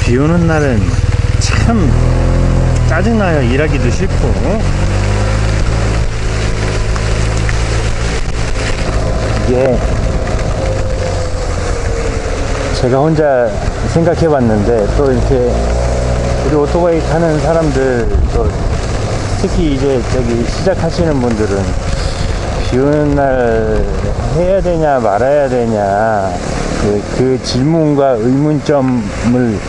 비 오는 날은 참 짜증나요. 일하기도 싫고. 이게 제가 혼자 생각해 봤는데, 또 이렇게 우리 오토바이 타는 사람들, 또 특히 이제 저기 시작하시는 분들은 비 오는 날 해야 되냐 말아야 되냐, 그 질문과 의문점을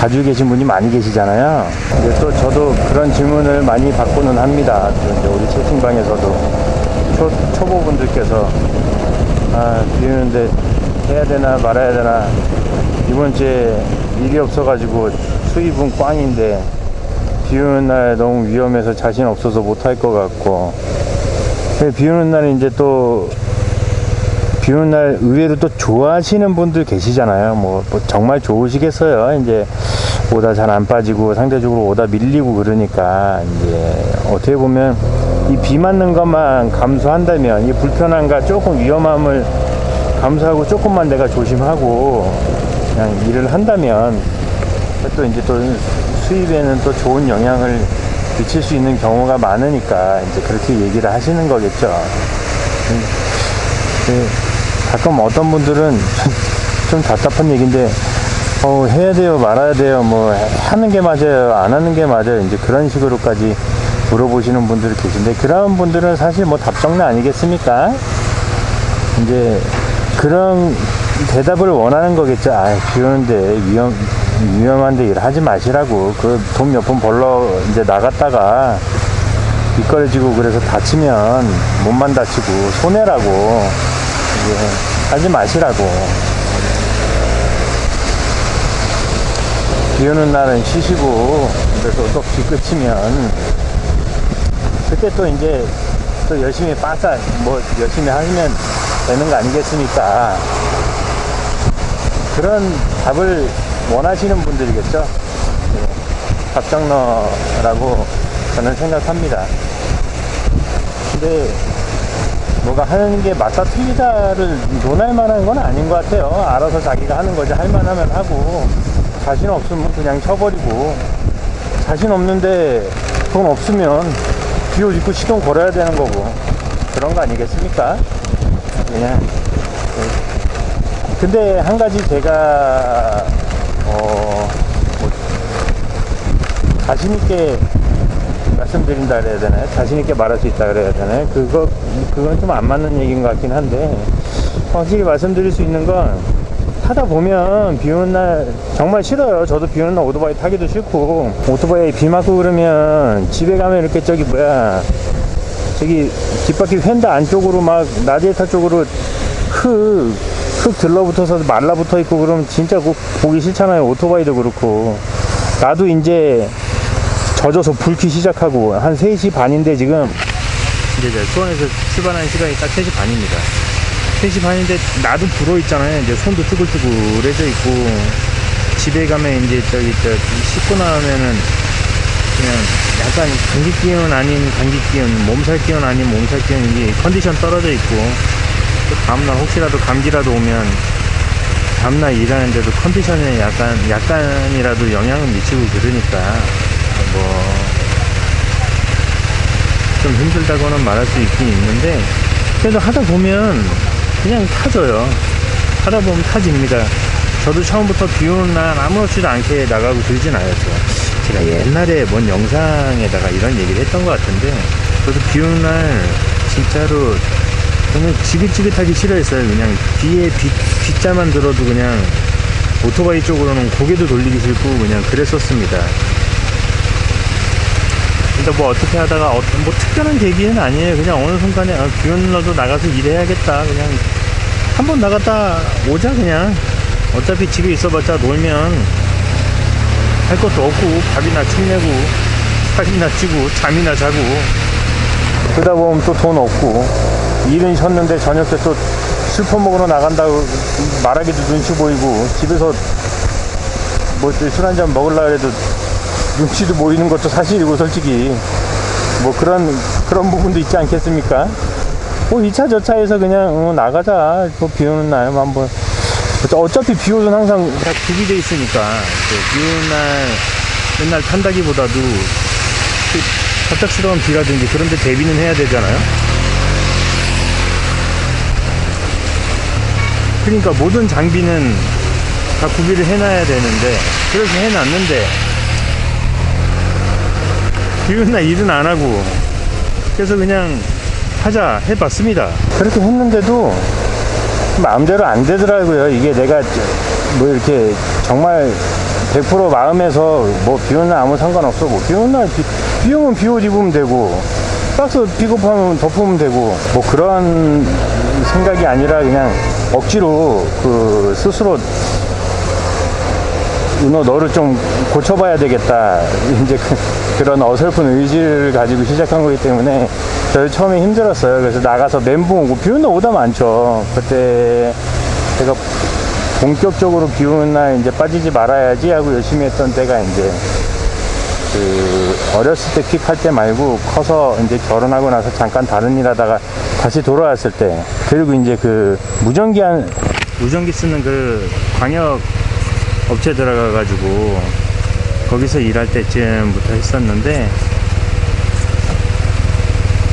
가지고 계신 분이 많이 계시잖아요. 근데 또 저도 그런 질문을 많이 받고는 합니다. 이제 우리 채팅방에서도 초보분들께서 비 오는데 해야 되나 말아야 되나, 이번 주에 일이 없어가지고 수입은 꽝인데 비 오는 날 너무 위험해서 자신 없어서 못할 것 같고, 비 오는 날 이제 또 비 오는 날 의외로 또 좋아하시는 분들 계시잖아요. 뭐 정말 좋으시겠어요. 이제 오다 잘 안 빠지고 상대적으로 오다 밀리고 그러니까, 이제 어떻게 보면 이 비 맞는 것만 감수한다면, 이 불편함과 조금 위험함을 감수하고 조금만 내가 조심하고 그냥 일을 한다면, 또 이제 또 수입에는 또 좋은 영향을 미칠 수 있는 경우가 많으니까 이제 그렇게 얘기를 하시는 거겠죠. 가끔 어떤 분들은 좀 답답한 얘기인데, 해야 돼요 말아야 돼요, 뭐 하는 게 맞아요 안 하는 게 맞아요, 이제 그런 식으로까지 물어보시는 분들이 계신데, 그런 분들은 사실 뭐 답정너 아니겠습니까? 이제 그런 대답을 원하는 거겠죠. 비 오는데 위험한데 일 하지 마시라고. 그 돈 몇 푼 벌러 이제 나갔다가 미끄러지고 그래서 다치면 몸만 다치고 손해라고. 이제 하지 마시라고. 비 오는 날은 쉬시고, 그래서 또 비 끝이면 그때 또 이제 또 열심히 열심히 하시면 되는 거 아니겠습니까? 그런 답을 원하시는 분들이겠죠. 답정너라고 저는 생각합니다. 근데 뭐가 하는 게 맞다 틀리다를 논할 만한 건 아닌 것 같아요. 알아서 자기가 하는 거지. 할 만하면 하고, 자신 없으면 그냥 쳐버리고, 자신 없는데 돈 없으면 비옷 입고 시동 걸어야 되는 거고, 그런 거 아니겠습니까? 그냥. 근데 한 가지 제가 자신있게 말씀드린다 그래야 되나요? 자신있게 말할 수 있다 그래야 되나요? 그건 좀 안 맞는 얘기인 것 같긴 한데, 확실히 말씀드릴 수 있는 건, 타다 보면 비 오는 날 정말 싫어요. 저도 비 오는 날 오토바이 타기도 싫고, 오토바이 비 맞고 그러면 집에 가면 이렇게 저기 뒷바퀴 휀다 안쪽으로 막 라디에이터 쪽으로 흙 들러붙어서 말라붙어 있고 그러면 진짜 보기 싫잖아요. 오토바이도 그렇고. 나도 이제 젖어서 불기 시작하고, 한 3시 반인데 지금 이제 수원에서 출발하는 시간이 딱 3시 반입니다. 3시 반인데 나도 불어있잖아요. 이제 손도 뜨글뜨글해져 있고, 집에 가면 이제 씻고 나오면은 그냥 약간 감기 기운 아닌 감기 기운, 몸살 기운 아닌 몸살 기운, 이게 컨디션 떨어져 있고, 또 다음날 혹시라도 감기라도 오면 다음날 일하는데도 컨디션에 약간이라도 영향을 미치고 그러니까, 좀 힘들다고는 말할 수 있긴 있는데, 그래도 하다 보면 그냥 타져요. 하다 보면 타집니다. 저도 처음부터 비 오는 날 아무렇지도 않게 나가고 그러진 않았어요. 제가 옛날에 뭔 영상에다가 이런 얘기를 했던 것 같은데, 저도 비 오는 날 진짜로 저는 지긋지긋하기 싫어했어요. 그냥 뒤에 빗자만 들어도 그냥 오토바이 쪽으로는 고개도 돌리기 싫고 그냥 그랬었습니다. 근데 뭐 어떻게 하다가 뭐 특별한 계기는 아니에요. 그냥 어느 순간에 비 오는 날도 나가서 일해야겠다. 그냥 한번 나갔다 오자. 그냥 어차피 집에 있어봤자 놀면 할 것도 없고, 밥이나 축내고 살이나 찌고 잠이나 자고, 그러다 보면 또 돈 없고, 일은 쉬었는데 저녁 때 또 술퍼 먹으러 나간다고 말하기도 눈치 보이고, 집에서 뭐 술 한잔 먹으려고 해도 눈치도 보이는 것도 사실이고, 솔직히 뭐 그런 부분도 있지 않겠습니까? 뭐 2차 저차에서 그냥 나가자. 뭐 비 오는 날 한번 어차피 비 오는 항상 다 구비돼 있으니까 비 오는 날 맨날 탄다기보다도 갑작스러운 비라든지 그런데 대비는 해야 되잖아요. 그러니까 모든 장비는 다 구비를 해놔야 되는데 그렇게 해놨는데 비 오는 날 일은 안 하고 그래서 그냥 하자 해봤습니다. 그렇게 했는데도 마음대로 안 되더라고요. 이게 내가 뭐 이렇게 정말 100% 마음에서 뭐 비 오는 날 아무 상관없어. 뭐 비 오는 날 비 오면 비옷 입으면 되고 박스 픽업하면 덮으면 되고 뭐 그런 생각이 아니라 그냥 억지로 그 스스로 너를 좀 고쳐봐야 되겠다. 이제 그런 어설픈 의지를 가지고 시작한 거기 때문에 저희 처음에 힘들었어요. 그래서 나가서 멘붕 오고 비 오는 날 오다 많죠. 그때 제가 본격적으로 비 오는 날 이제 빠지지 말아야지 하고 열심히 했던 때가 이제 그 어렸을 때 픽할 때 말고 커서 이제 결혼하고 나서 잠깐 다른 일 하다가 다시 돌아왔을 때 그리고 이제 그 무전기 쓰는 그 광역 업체 들어가가지고 거기서 일할 때쯤부터 했었는데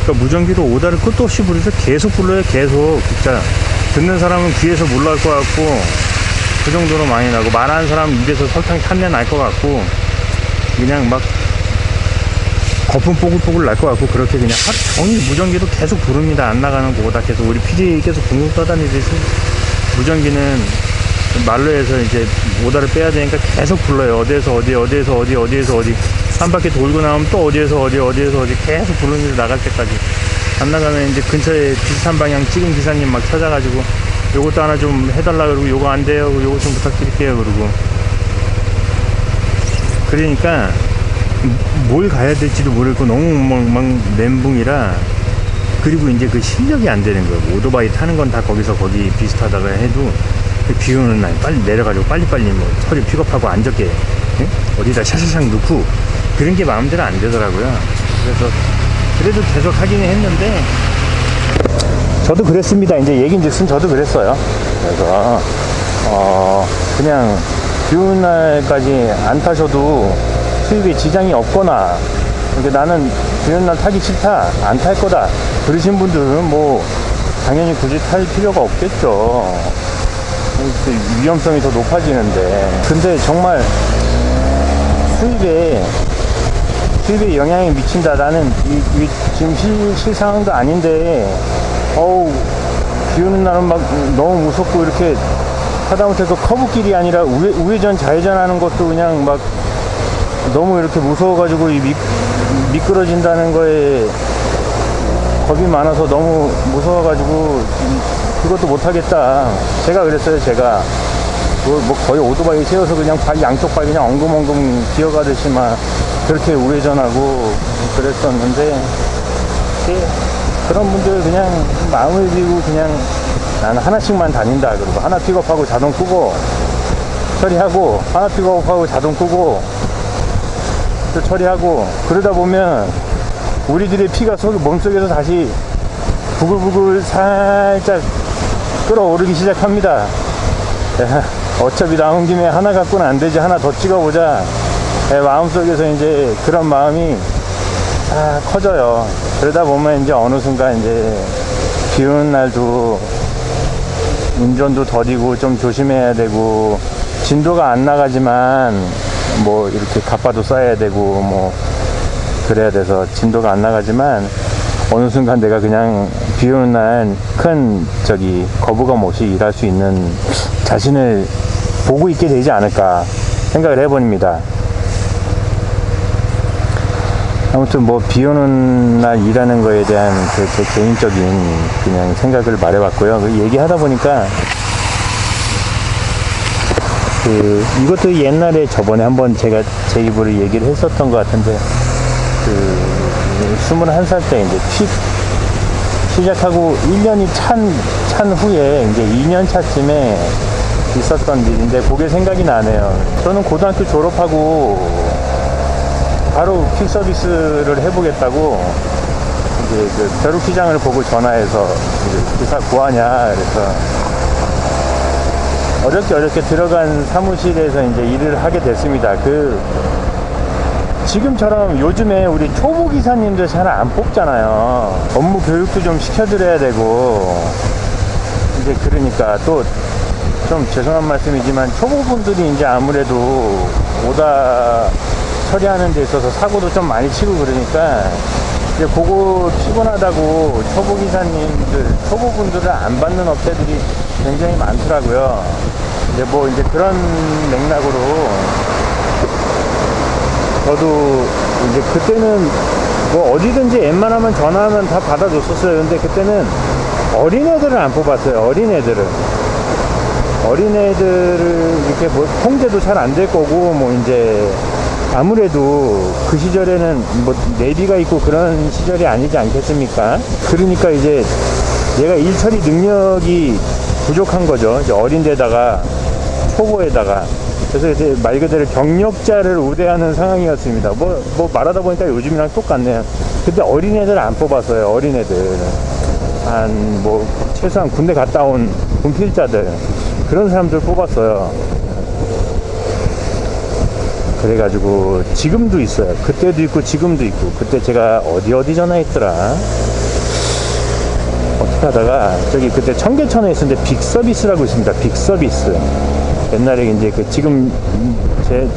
그러니까 무전기로 오다를 끝도 없이 부르서 계속 불러요. 계속 진짜 듣는 사람은 귀에서 물 날 것 같고 그 정도로 많이 나고 말하는 사람은 입에서 설탕 탄내 날 것 같고 그냥 막 거품 뽀글뽀글 날 것 같고 그렇게 그냥 하루 종일 무전기로 계속 부릅니다. 안 나가는 거보다 계속 우리 PD 계속 붕붕 떠다니듯이 무전기는 말로 해서 이제 오다를 빼야 되니까 계속 불러요. 어디에서 어디 한 바퀴 돌고 나오면 또 어디에서 어디 계속 부르면서 나갈 때까지 안 나가면 이제 근처에 비슷한 방향 찍은 기사님 막 찾아가지고 요것도 하나 좀 해달라 그러고 요거 안 돼요. 요거 좀 부탁드릴게요. 그러고 그러니까 뭘 가야 될지도 모르겠고 너무 막 멘붕이라 그리고 이제 그 실력이 안 되는 거예요. 뭐 오토바이 타는 건 다 거기 비슷하다고 해도 비 오는 날 빨리 내려가지고 빨리빨리 뭐 서류 픽업하고 안 적게 응? 어디다 샤샤샥 넣고 그런 게 마음대로 안 되더라고요. 그래서 그래도 계속 하기는 했는데 저도 그랬습니다. 이제 얘기인즉슨 저도 그랬어요. 그래서 그냥 비 오는 날까지 안 타셔도 수입에 지장이 없거나 그러니까 나는 비 오는 날 타기 싫다 안 탈 거다 그러신 분들은 뭐 당연히 굳이 탈 필요가 없겠죠. 위험성이 더 높아지는데 근데 정말 수입에 영향이 미친다. 나는 지금 실 상황도 아닌데 비 오는 날은 막 너무 무섭고 이렇게 하다못해 그 커브길이 아니라 우회전 좌회전 하는 것도 그냥 막 너무 이렇게 무서워가지고 미끄러진다는 거에 겁이 많아서 너무 무서워가지고 그것도 못하겠다. 제가 그랬어요. 제가 뭐 거의 오토바이 세워서 그냥 양쪽 발 그냥 엉금엉금 기어가듯이 막 그렇게 우회전하고 그랬었는데 그런 분들 그냥 마음을 비우고 그냥 나는 하나씩만 다닌다. 그리고 하나 픽업하고 자동 끄고 처리하고 하나 픽업하고 자동 끄고 또 처리하고 그러다 보면 우리들의 피가 몸속에서 다시 부글부글 살짝 끓어오르기 시작합니다. 어차피 남은 김에 하나 갖고는 안 되지 하나 더 찍어보자. 마음속에서 이제 그런 마음이 커져요. 그러다 보면 이제 어느 순간 이제 비 오는 날도 운전도 더디고 좀 조심해야 되고 진도가 안 나가지만 뭐 이렇게 갑바도 써야 되고 뭐 그래야 돼서 진도가 안 나가지만 어느 순간 내가 그냥 비 오는 날 큰 거부감 없이 일할 수 있는 자신을 보고 있게 되지 않을까 생각을 해봅니다. 아무튼 뭐 비 오는 날 일하는 거에 대한 제 개인적인 그냥 생각을 말해봤고요. 얘기하다 보니까 이것도 옛날에 저번에 한번 제가 제 입으로 얘기를 했었던 것 같은데 21살 때 이제 시작하고 1년이 찬 후에 이제 2년 차쯤에 있었던 일인데 그게 생각이 나네요. 저는 고등학교 졸업하고 바로 퀵 서비스를 해보겠다고 이제 그 벼룩시장을 보고 전화해서 이제 기사 구하냐 그래서 어렵게 들어간 사무실에서 이제 일을 하게 됐습니다. 지금처럼 요즘에 우리 초보 기사님들 잘 안 뽑잖아요. 업무 교육도 좀 시켜드려야 되고, 이제 그러니까 또 좀 죄송한 말씀이지만 초보분들이 이제 아무래도 오다 처리하는 데 있어서 사고도 좀 많이 치고 그러니까 이제 그거 피곤하다고 초보분들을 안 받는 업체들이 굉장히 많더라고요. 이제 그런 맥락으로 저도 이제 그때는 뭐 어디든지 웬만하면 전화하면 다 받아줬었어요. 근데 그때는 어린애들을 안 뽑았어요. 어린애들을 이렇게 뭐 통제도 잘 안 될 거고, 뭐 이제 아무래도 그 시절에는 뭐 내비가 있고 그런 시절이 아니지 않겠습니까? 그러니까 이제 얘가 일 처리 능력이 부족한 거죠. 이제 어린데다가 초보에다가. 그래서 이제 말 그대로 경력자를 우대하는 상황이었습니다. 뭐 말하다 보니까 요즘이랑 똑같네요. 근데 어린애들 안 뽑았어요. 어린애들. 최소한 군대 갔다 온 군필자들. 그런 사람들 뽑았어요. 그래가지고 지금도 있어요. 그때도 있고 지금도 있고. 그때 제가 어디 전화했더라. 어떻게 하다가 그때 청계천에 있었는데 빅서비스라고 있습니다. 빅서비스. 옛날에 이제 지금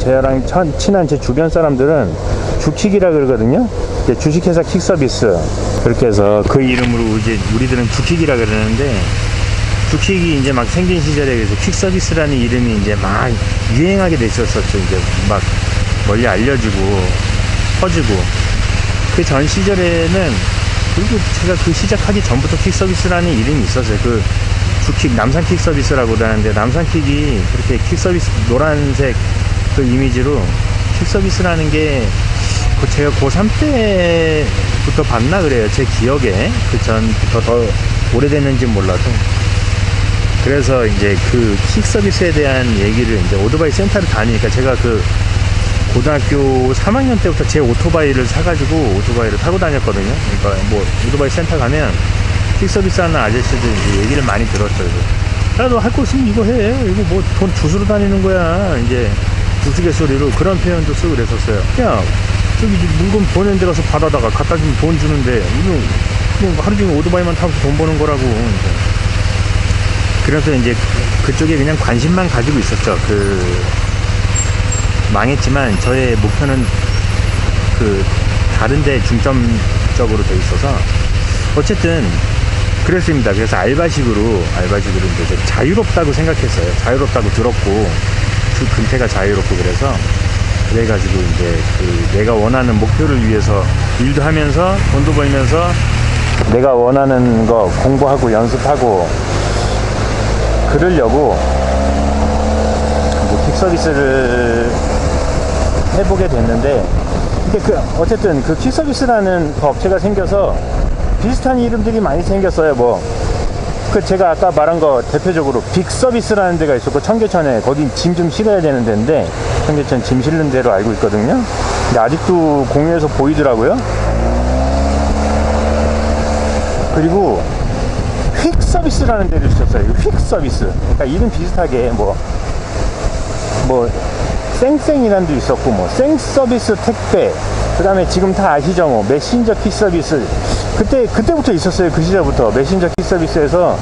저랑 친한 제 주변 사람들은 주킥이라 그러거든요. 이제 주식회사 킥서비스. 그렇게 해서 그 이름으로 이제 우리들은 주킥이라 그러는데, 주킥이 이제 막 생긴 시절에 그래서 퀵서비스라는 이름이 이제 막 유행하게 됐었었죠. 이제 막 멀리 알려지고 퍼지고. 그 전 시절에는, 그리고 제가 그 시작하기 전부터 퀵서비스라는 이름이 있었어요. 주킥, 남산 퀵서비스라고도 하는데, 남산킥이 그렇게 퀵서비스 노란색 그 이미지로 퀵서비스라는 게 제가 고3 때부터 봤나 그래요. 제 기억에. 그 전부터 더 오래됐는지 몰라도. 그래서 이제 그 킥서비스에 대한 얘기를 이제 오토바이 센터를 다니니까, 제가 고등학교 3학년 때부터 제 오토바이를 사가지고 오토바이를 타고 다녔거든요. 그러니까 뭐 오토바이 센터 가면 킥서비스 하는 아저씨들 이제 얘기를 많이 들었어요. 야, 너 할 거 있으면 이거 해. 이거 뭐 돈 주스러 다니는 거야. 이제 우스갯소리로 그런 표현도 쓰고 그랬었어요. 야, 저기 물건 보낸 데 가서 받아다가 갖다 주면 돈 주는데, 이거 하루 종일 오토바이만 타고 돈 버는 거라고. 그래서 이제 그쪽에 그냥 관심만 가지고 있었죠. 망했지만 저의 목표는 다른데 중점적으로 돼 있어서 어쨌든 그랬습니다. 그래서 알바식으로 이제 자유롭다고 생각했어요. 자유롭다고 들었고, 근태가 자유롭고, 그래가지고 이제 내가 원하는 목표를 위해서 일도 하면서 돈도 벌면서 내가 원하는 거 공부하고 연습하고 그러려고 킥서비스를 해보게 됐는데, 근데 어쨌든 킥서비스라는 업체가 생겨서 비슷한 이름들이 많이 생겼어요. 제가 아까 말한 거 대표적으로 빅서비스라는 데가 있었고, 청계천에 거긴 짐 좀 실어야 되는 데인데, 청계천 짐 실는 데로 알고 있거든요. 근데 아직도 공유해서 보이더라고요. 그리고 휙서비스라는 데도 있었어요. 휙서비스. 그러니까 이름 비슷하게 쌩쌩이란 데도 있었고, 생서비스 택배. 그 다음에 지금 다 아시죠? 메신저 퀵서비스. 그때부터 있었어요. 그 시절부터. 메신저 퀵서비스에서,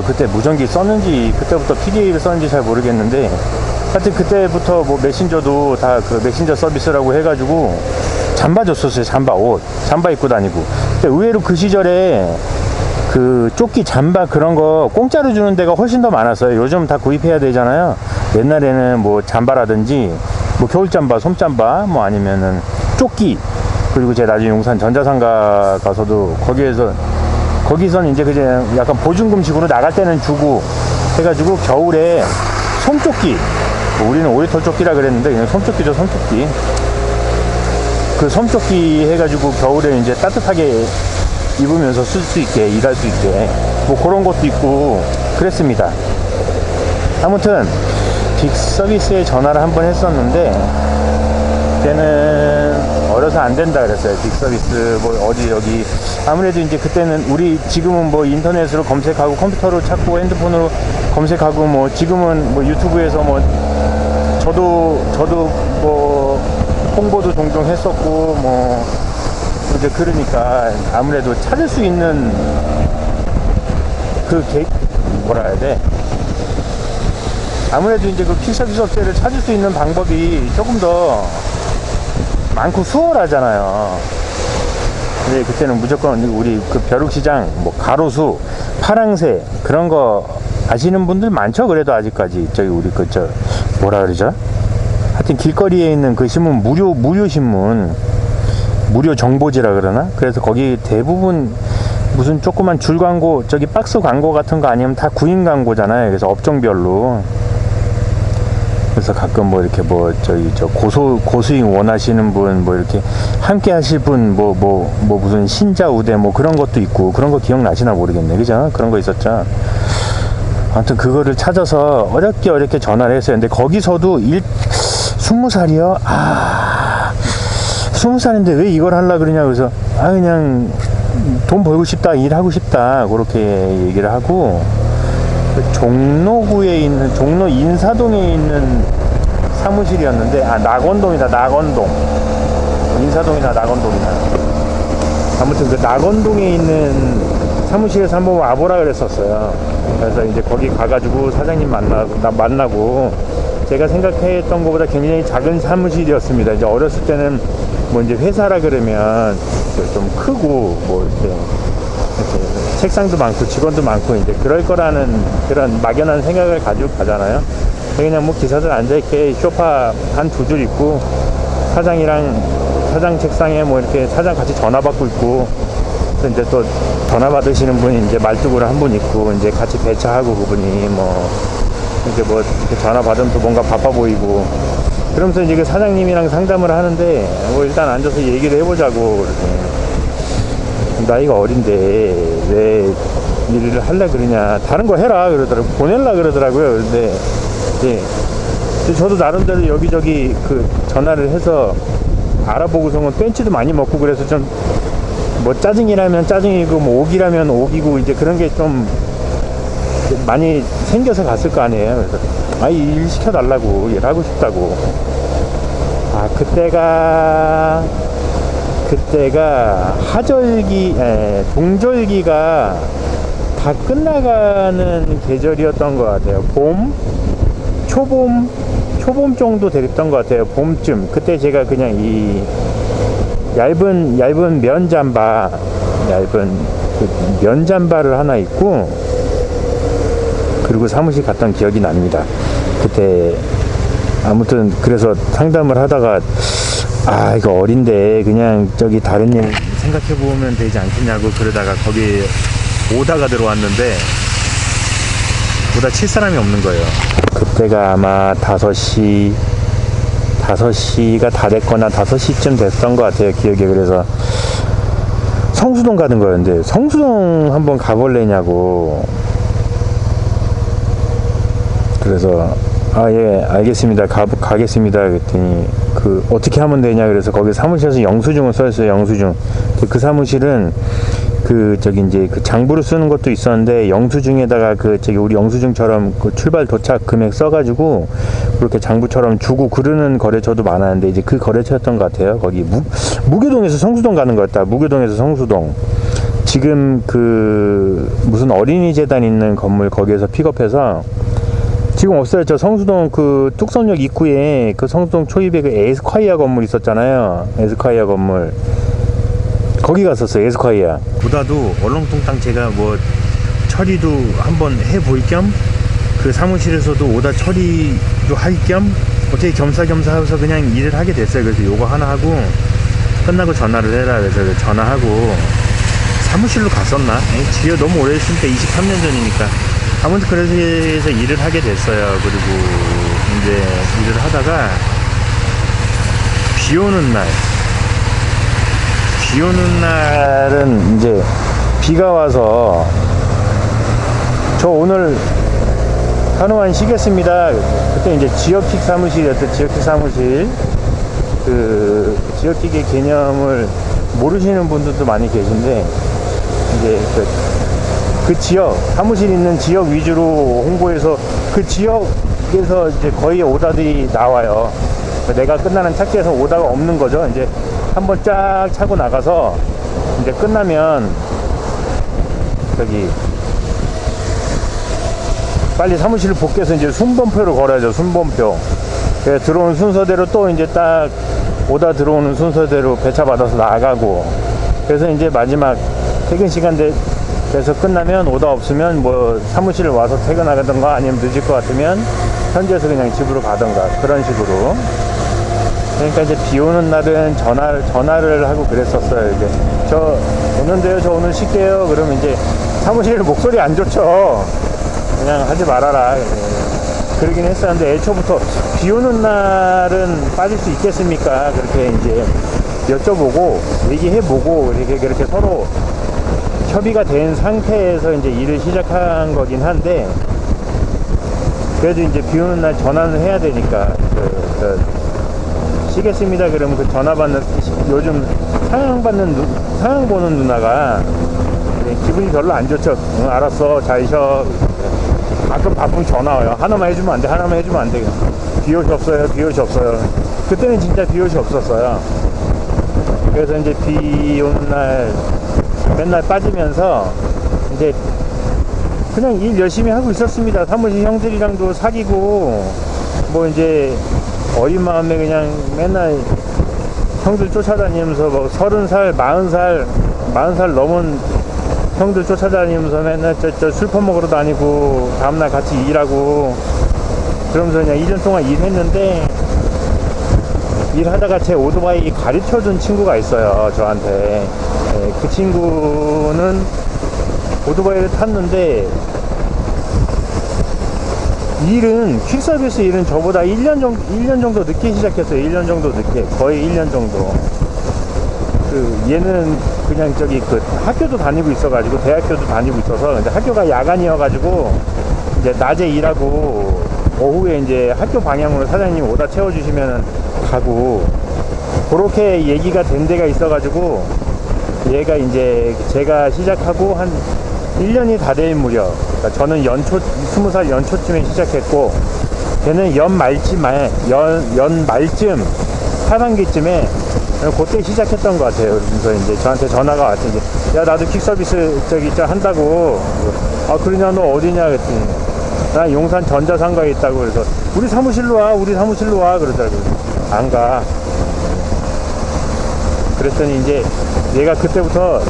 그때 무전기 썼는지, 그때부터 PDA를 썼는지 잘 모르겠는데, 하여튼 그때부터 메신저도 다 메신저 서비스라고 해가지고, 잠바 줬었어요. 잠바 입고 다니고. 근데 의외로 그 시절에, 조끼, 잠바 그런 거 공짜로 주는 데가 훨씬 더 많았어요. 요즘 다 구입해야 되잖아요. 옛날에는 잠바라든지, 겨울잠바, 솜잠바, 아니면은 조끼, 그리고 제가 나중에 용산 전자상가 가서도 거기서는 이제 그냥 약간 보증금식으로 나갈 때는 주고 해가지고 겨울에 솜조끼, 우리는 오리털 조끼라 그랬는데 그냥 솜조끼죠. 솜조끼. 솜조끼 해가지고 겨울에 이제 따뜻하게 입으면서 쓸 수 있게, 일할 수 있게 그런 것도 있고 그랬습니다. 아무튼 빅서비스에 전화를 한번 했었는데, 그때는 멀어서 안 된다 그랬어요. 빅서비스 뭐 어디 여기 아무래도 이제 그때는 우리 지금은 뭐 인터넷으로 검색하고 컴퓨터로 찾고 핸드폰으로 검색하고 뭐 지금은 뭐 유튜브에서 뭐 저도 뭐 홍보도 종종 했었고 뭐 이제 그러니까 아무래도 찾을 수 있는 그 뭐라 해야 돼? 아무래도 이제 그 퀵서비스 업체를 찾을 수 있는 방법이 조금 더 많고 수월하잖아요. 근데 그때는 무조건 우리 그 벼룩시장, 뭐 가로수, 파랑새 그런 거 아시는 분들 많죠? 그래도 아직까지 저기 우리 그 저 뭐라 그러죠? 하여튼 길거리에 있는 그 신문 무료 신문, 무료 정보지라 그러나? 그래서 거기 대부분 무슨 조그만 줄 광고, 저기 박스 광고 같은 거 아니면 다 구인 광고잖아요. 그래서 업종별로. 그래서 가끔 뭐 이렇게 뭐 저기 저 고수익 원하시는 분 뭐 이렇게 함께 하실 분 뭐 무슨 신자 우대 뭐 그런 것도 있고 그런 거 기억나시나 모르겠네. 그죠? 그런 거 있었죠. 아무튼 그거를 찾아서 어렵게 전화를 했어요. 근데 거기서도 20살이요? 20살인데 왜 이걸 하려고 그러냐. 그래서 그냥 돈 벌고 싶다, 일하고 싶다 그렇게 얘기를 하고, 종로구에 있는, 종로 인사동에 있는 사무실이었는데, 낙원동이다. 낙원동, 인사동이나 낙원동이나, 아무튼 그 낙원동에 있는 사무실에서 한번 와보라 그랬었어요. 그래서 이제 거기 가가지고 사장님 만나고 제가 생각했던 것보다 굉장히 작은 사무실이었습니다. 이제 어렸을 때는 뭐 이제 회사라 그러면 좀 크고 뭐 이렇게 책상도 많고 직원도 많고 이제 그럴 거라는 그런 막연한 생각을 가지고 가잖아요. 그냥 뭐 기사들 앉아있게 소파 한 두 줄 있고 사장이랑 사장 책상에 뭐 이렇게 사장 같이 전화 받고 있고, 또 이제 또 전화 받으시는 분이 이제 말뚝으로 한 분 있고 이제 같이 배차하고 그분이 뭐 이제 뭐 이렇게 전화 받으면 또 뭔가 바빠 보이고 그러면서 이제 그 사장님이랑 상담을 하는데 뭐 일단 앉아서 얘기를 해보자고 그러더니 나이가 어린데 왜 일을 하려 그러냐, 다른 거 해라 그러더라고, 보낼라 그러더라고요. 그런데 이제 저도 나름대로 여기저기 그 전화를 해서 알아보고서는 벤치도 많이 먹고 그래서 좀 뭐 짜증이라면 짜증이고 뭐 옥이라면 옥이고 이제 그런 게 좀 많이 생겨서 갔을 거 아니에요. 그래서 일 시켜달라고, 일하고 싶다고. 그때가 하절기, 동절기가 다 끝나가는 계절이었던 것 같아요. 초봄 정도 됐던 것 같아요. 봄쯤. 그때 제가 그냥 이 얇은 면잠바, 그 면잠바를 하나 입고 그리고 사무실 갔던 기억이 납니다. 그때 아무튼 그래서 상담을 하다가 이거 어린데 그냥 저기 다른 일 생각해보면 되지 않겠냐고 그러다가 거기 오다가 들어왔는데 오다 칠 사람이 없는 거예요. 그때가 아마 5시가 다 됐거나 5시쯤 됐던 것 같아요, 기억에. 그래서 성수동 가는 거였는데 성수동 한번 가볼래냐고. 그래서 예 알겠습니다, 가겠습니다 그랬더니 어떻게 하면 되냐. 그래서 거기 사무실에서 영수증을 써있어요. 영수증. 그 사무실은 이제 그 장부를 쓰는 것도 있었는데 영수증에다가 우리 영수증처럼 그 출발 도착 금액 써가지고 그렇게 장부처럼 주고 그러는 거래처도 많았는데 이제 그 거래처였던 것 같아요. 거기 무교동에서 성수동 가는 거였다. 무교동에서 성수동. 지금 무슨 어린이재단 있는 건물 거기에서 픽업해서 지금 없어요. 저 성수동 뚝섬역 입구에 성수동 초입에 에스콰이어 건물 있었잖아요. 에스콰이어 건물. 거기 갔었어요. 에스콰이어. 보다도 얼렁뚱땅 제가 뭐 처리도 한번 해볼 겸 그 사무실에서도 오다 처리도 할 겸 어떻게 겸사겸사 해서 그냥 일을 하게 됐어요. 그래서 요거 하나 하고 끝나고 전화를 해라. 그래서 전화하고 사무실로 갔었나? 지금 너무 오래 했으니까 23년 전이니까. 아무튼 그래서 일을 하게 됐어요. 그리고 이제 일을 하다가 비 오는 날은 이제 비가 와서 저 오늘 하루만 쉬겠습니다. 그때 이제 지역픽 사무실이었죠. 지역픽 사무실. 그 지역기계 개념을 모르시는 분들도 많이 계신데, 이제 그 지역, 사무실 있는 지역 위주로 홍보해서 그 지역에서 이제 거의 오다들이 나와요. 내가 끝나는 찾기에서 오다가 없는 거죠. 이제 한번 쫙 차고 나가서 이제 끝나면 저기 빨리 사무실을 복귀해서 이제 순번표를 걸어야죠. 순번표. 들어오는 순서대로 또 이제 딱 오다 들어오는 순서대로 배차 받아서 나가고, 그래서 이제 마지막 퇴근 시간 돼서 끝나면 오다 없으면 뭐 사무실을 와서 퇴근하던가 아니면 늦을 것 같으면 현지에서 그냥 집으로 가던가 그런 식으로. 그러니까 이제 비 오는 날은 전화를 하고 그랬었어요. 이제 저 오는데요, 저 오늘 쉴게요. 그러면 이제 사무실 목소리 안 좋죠. 그냥 하지 말아라. 그러긴 했었는데, 애초부터 비 오는 날은 빠질 수 있겠습니까? 그렇게 이제 여쭤보고 얘기해보고 그렇게 서로 협의가 된 상태에서 이제 일을 시작한 거긴 한데, 그래도 이제 비 오는 날 전화는 해야 되니까 쉬겠습니다. 그러면 그 전화 받는, 요즘 상황 보는 누나가 기분이 별로 안 좋죠. 응, 알았어, 잘 쉬어. 가끔 바쁘면 전화 와요. 하나만 해주면 안 돼, 하나만 해주면 안 돼. 비옷이 없어요, 비옷이 없어요. 그때는 진짜 비옷이 없었어요. 그래서 이제 비 오는 날 맨날 빠지면서 이제 그냥 일 열심히 하고 있었습니다. 사무실 형들이랑도 사귀고, 뭐 이제 어린 마음에 그냥 맨날 형들 쫓아다니면서 뭐 30살, 40살 넘은 형들 쫓아다니면서 맨날 저 술 퍼먹으러 다니고, 다음날 같이 일하고, 그러면서 그냥 2년 동안 일했는데, 일하다가 제 오토바이 가르쳐준 친구가 있어요, 저한테. 그 친구는 오토바이를 탔는데, 퀵서비스 일은 저보다 1년 정도 늦게 시작했어요. 1년 정도 늦게. 거의 1년 정도. 얘는 그냥 학교도 다니고 있어가지고, 대학교도 다니고 있어서, 근데 학교가 야간이어가지고, 이제 낮에 일하고, 오후에 이제 학교 방향으로 사장님이 오다 채워주시면 가고, 그렇게 얘기가 된 데가 있어가지고, 얘가 이제 제가 시작하고 한 1년이 다 될 무렵, 그러니까 저는 20살 연초쯤에 시작했고, 걔는 연 말쯤, 하반기쯤에 그때 시작했던 것 같아요. 그래서 이제 저한테 전화가 왔죠. 이제, 야, 나도 퀵서비스 한다고. 아, 그러냐, 너 어디냐? 그랬더니, 나 용산 전자상가에 있다고. 그래서, 우리 사무실로 와, 그러더라고요. 안 가. 그랬더니 이제 얘가 그때부터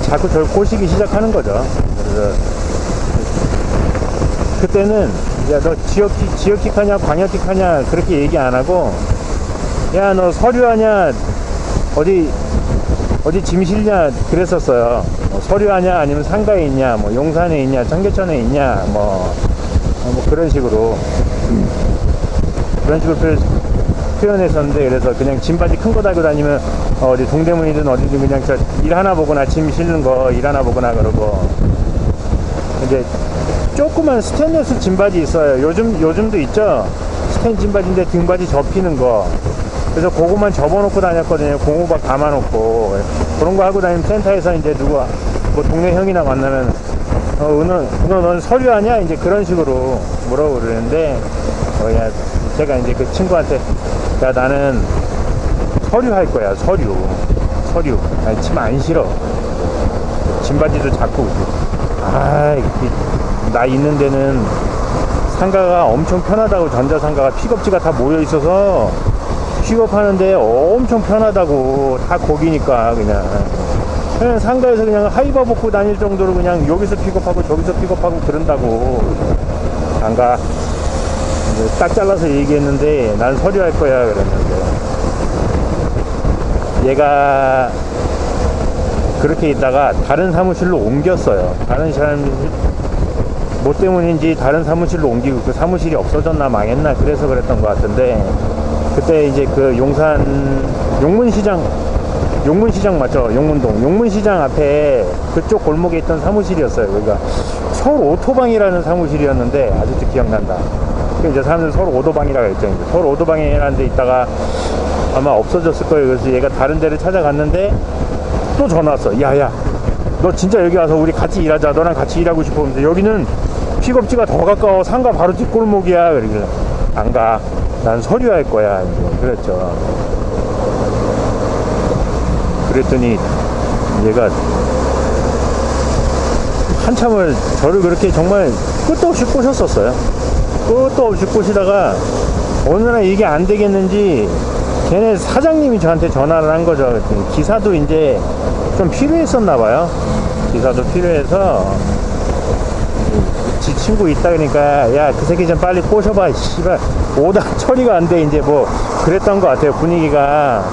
자꾸 저를 꼬시기 시작하는 거죠. 그래서 그때는, 야, 너 지역킥 하냐, 광역킥 하냐, 그렇게 얘기 안 하고, 야, 너 서류하냐, 어디 짐 실냐, 그랬었어요. 서류하냐, 아니면 상가에 있냐, 뭐 용산에 있냐, 청계천에 있냐, 뭐 그런 식으로 표현했었는데, 그래서 그냥 짐바지 큰 거 달고 다니면 어디 동대문이든 어디든 그냥 저 일 하나 보거나, 짐 실는 거 일 하나 보거나 그러고, 이제 조그만 스테인리스 짐바지 있어요. 요즘도 있죠. 스테인 짐바지인데 등바지 접히는 거. 그래서 그거만 접어놓고 다녔거든요. 공호박 담아놓고. 그런 거 하고 다니면 센터에서 이제 뭐 동네 형이나 만나면, 은호, 넌 서류하냐? 이제 그런 식으로 뭐라고 그러는데, 야, 제가 이제 그 친구한테, 야, 나는 서류 할 거야, 서류. 아니, 침 안 싫어. 짐바지도 작고. 나 있는 데는 상가가 엄청 편하다고, 전자상가가 픽업지가 다 모여 있어서 픽업하는데 엄청 편하다고. 다 거기니까 그냥 상가에서 그냥 하이바 벗고 다닐 정도로 그냥 여기서 픽업하고 저기서 픽업하고 그런다고. 안 가. 딱 잘라서 얘기했는데, 난 서류할 거야 그랬는데, 얘가 그렇게 있다가 다른 사무실로 옮겼어요. 다른 사람이 뭐 때문인지 다른 사무실로 옮기고, 그 사무실이 없어졌나 망했나 그래서 그랬던 것 같은데, 그때 이제 그 용문시장 맞죠? 용문시장 앞에 그쪽 골목에 있던 사무실이었어요. 그러니까 서울 오토방이라는 사무실이었는데, 아직도 기억난다. 이제 사람들 서울 오토방이라고 했죠. 서울 오토방이라는 데 있다가 아마 없어졌을 거예요. 그래서 얘가 다른 데를 찾아갔는데 또 전화 왔어. 야야, 너 진짜 여기 와서 우리 같이 일하자. 너랑 같이 일하고 싶어. 근데 여기는 픽업지가 더 가까워. 상가 바로 뒷골목이야. 그러길래 안 가. 난 서류할 거야. 이제 그랬죠. 그랬더니 얘가 한참을 저를 그렇게 정말 끝도 없이 꼬셨었어요. 끝도 없이 꼬시다가 어느 날 이게 안 되겠는지 걔네 사장님이 저한테 전화를 한 거죠. 그랬더니 기사도 이제 좀 필요했었나 봐요. 기사도 필요해서 지 친구 있다 그러니까 야, 그 새끼 좀 빨리 꼬셔봐. 씨발 오다 처리가 안 돼. 이제 뭐 그랬던 것 같아요, 분위기가.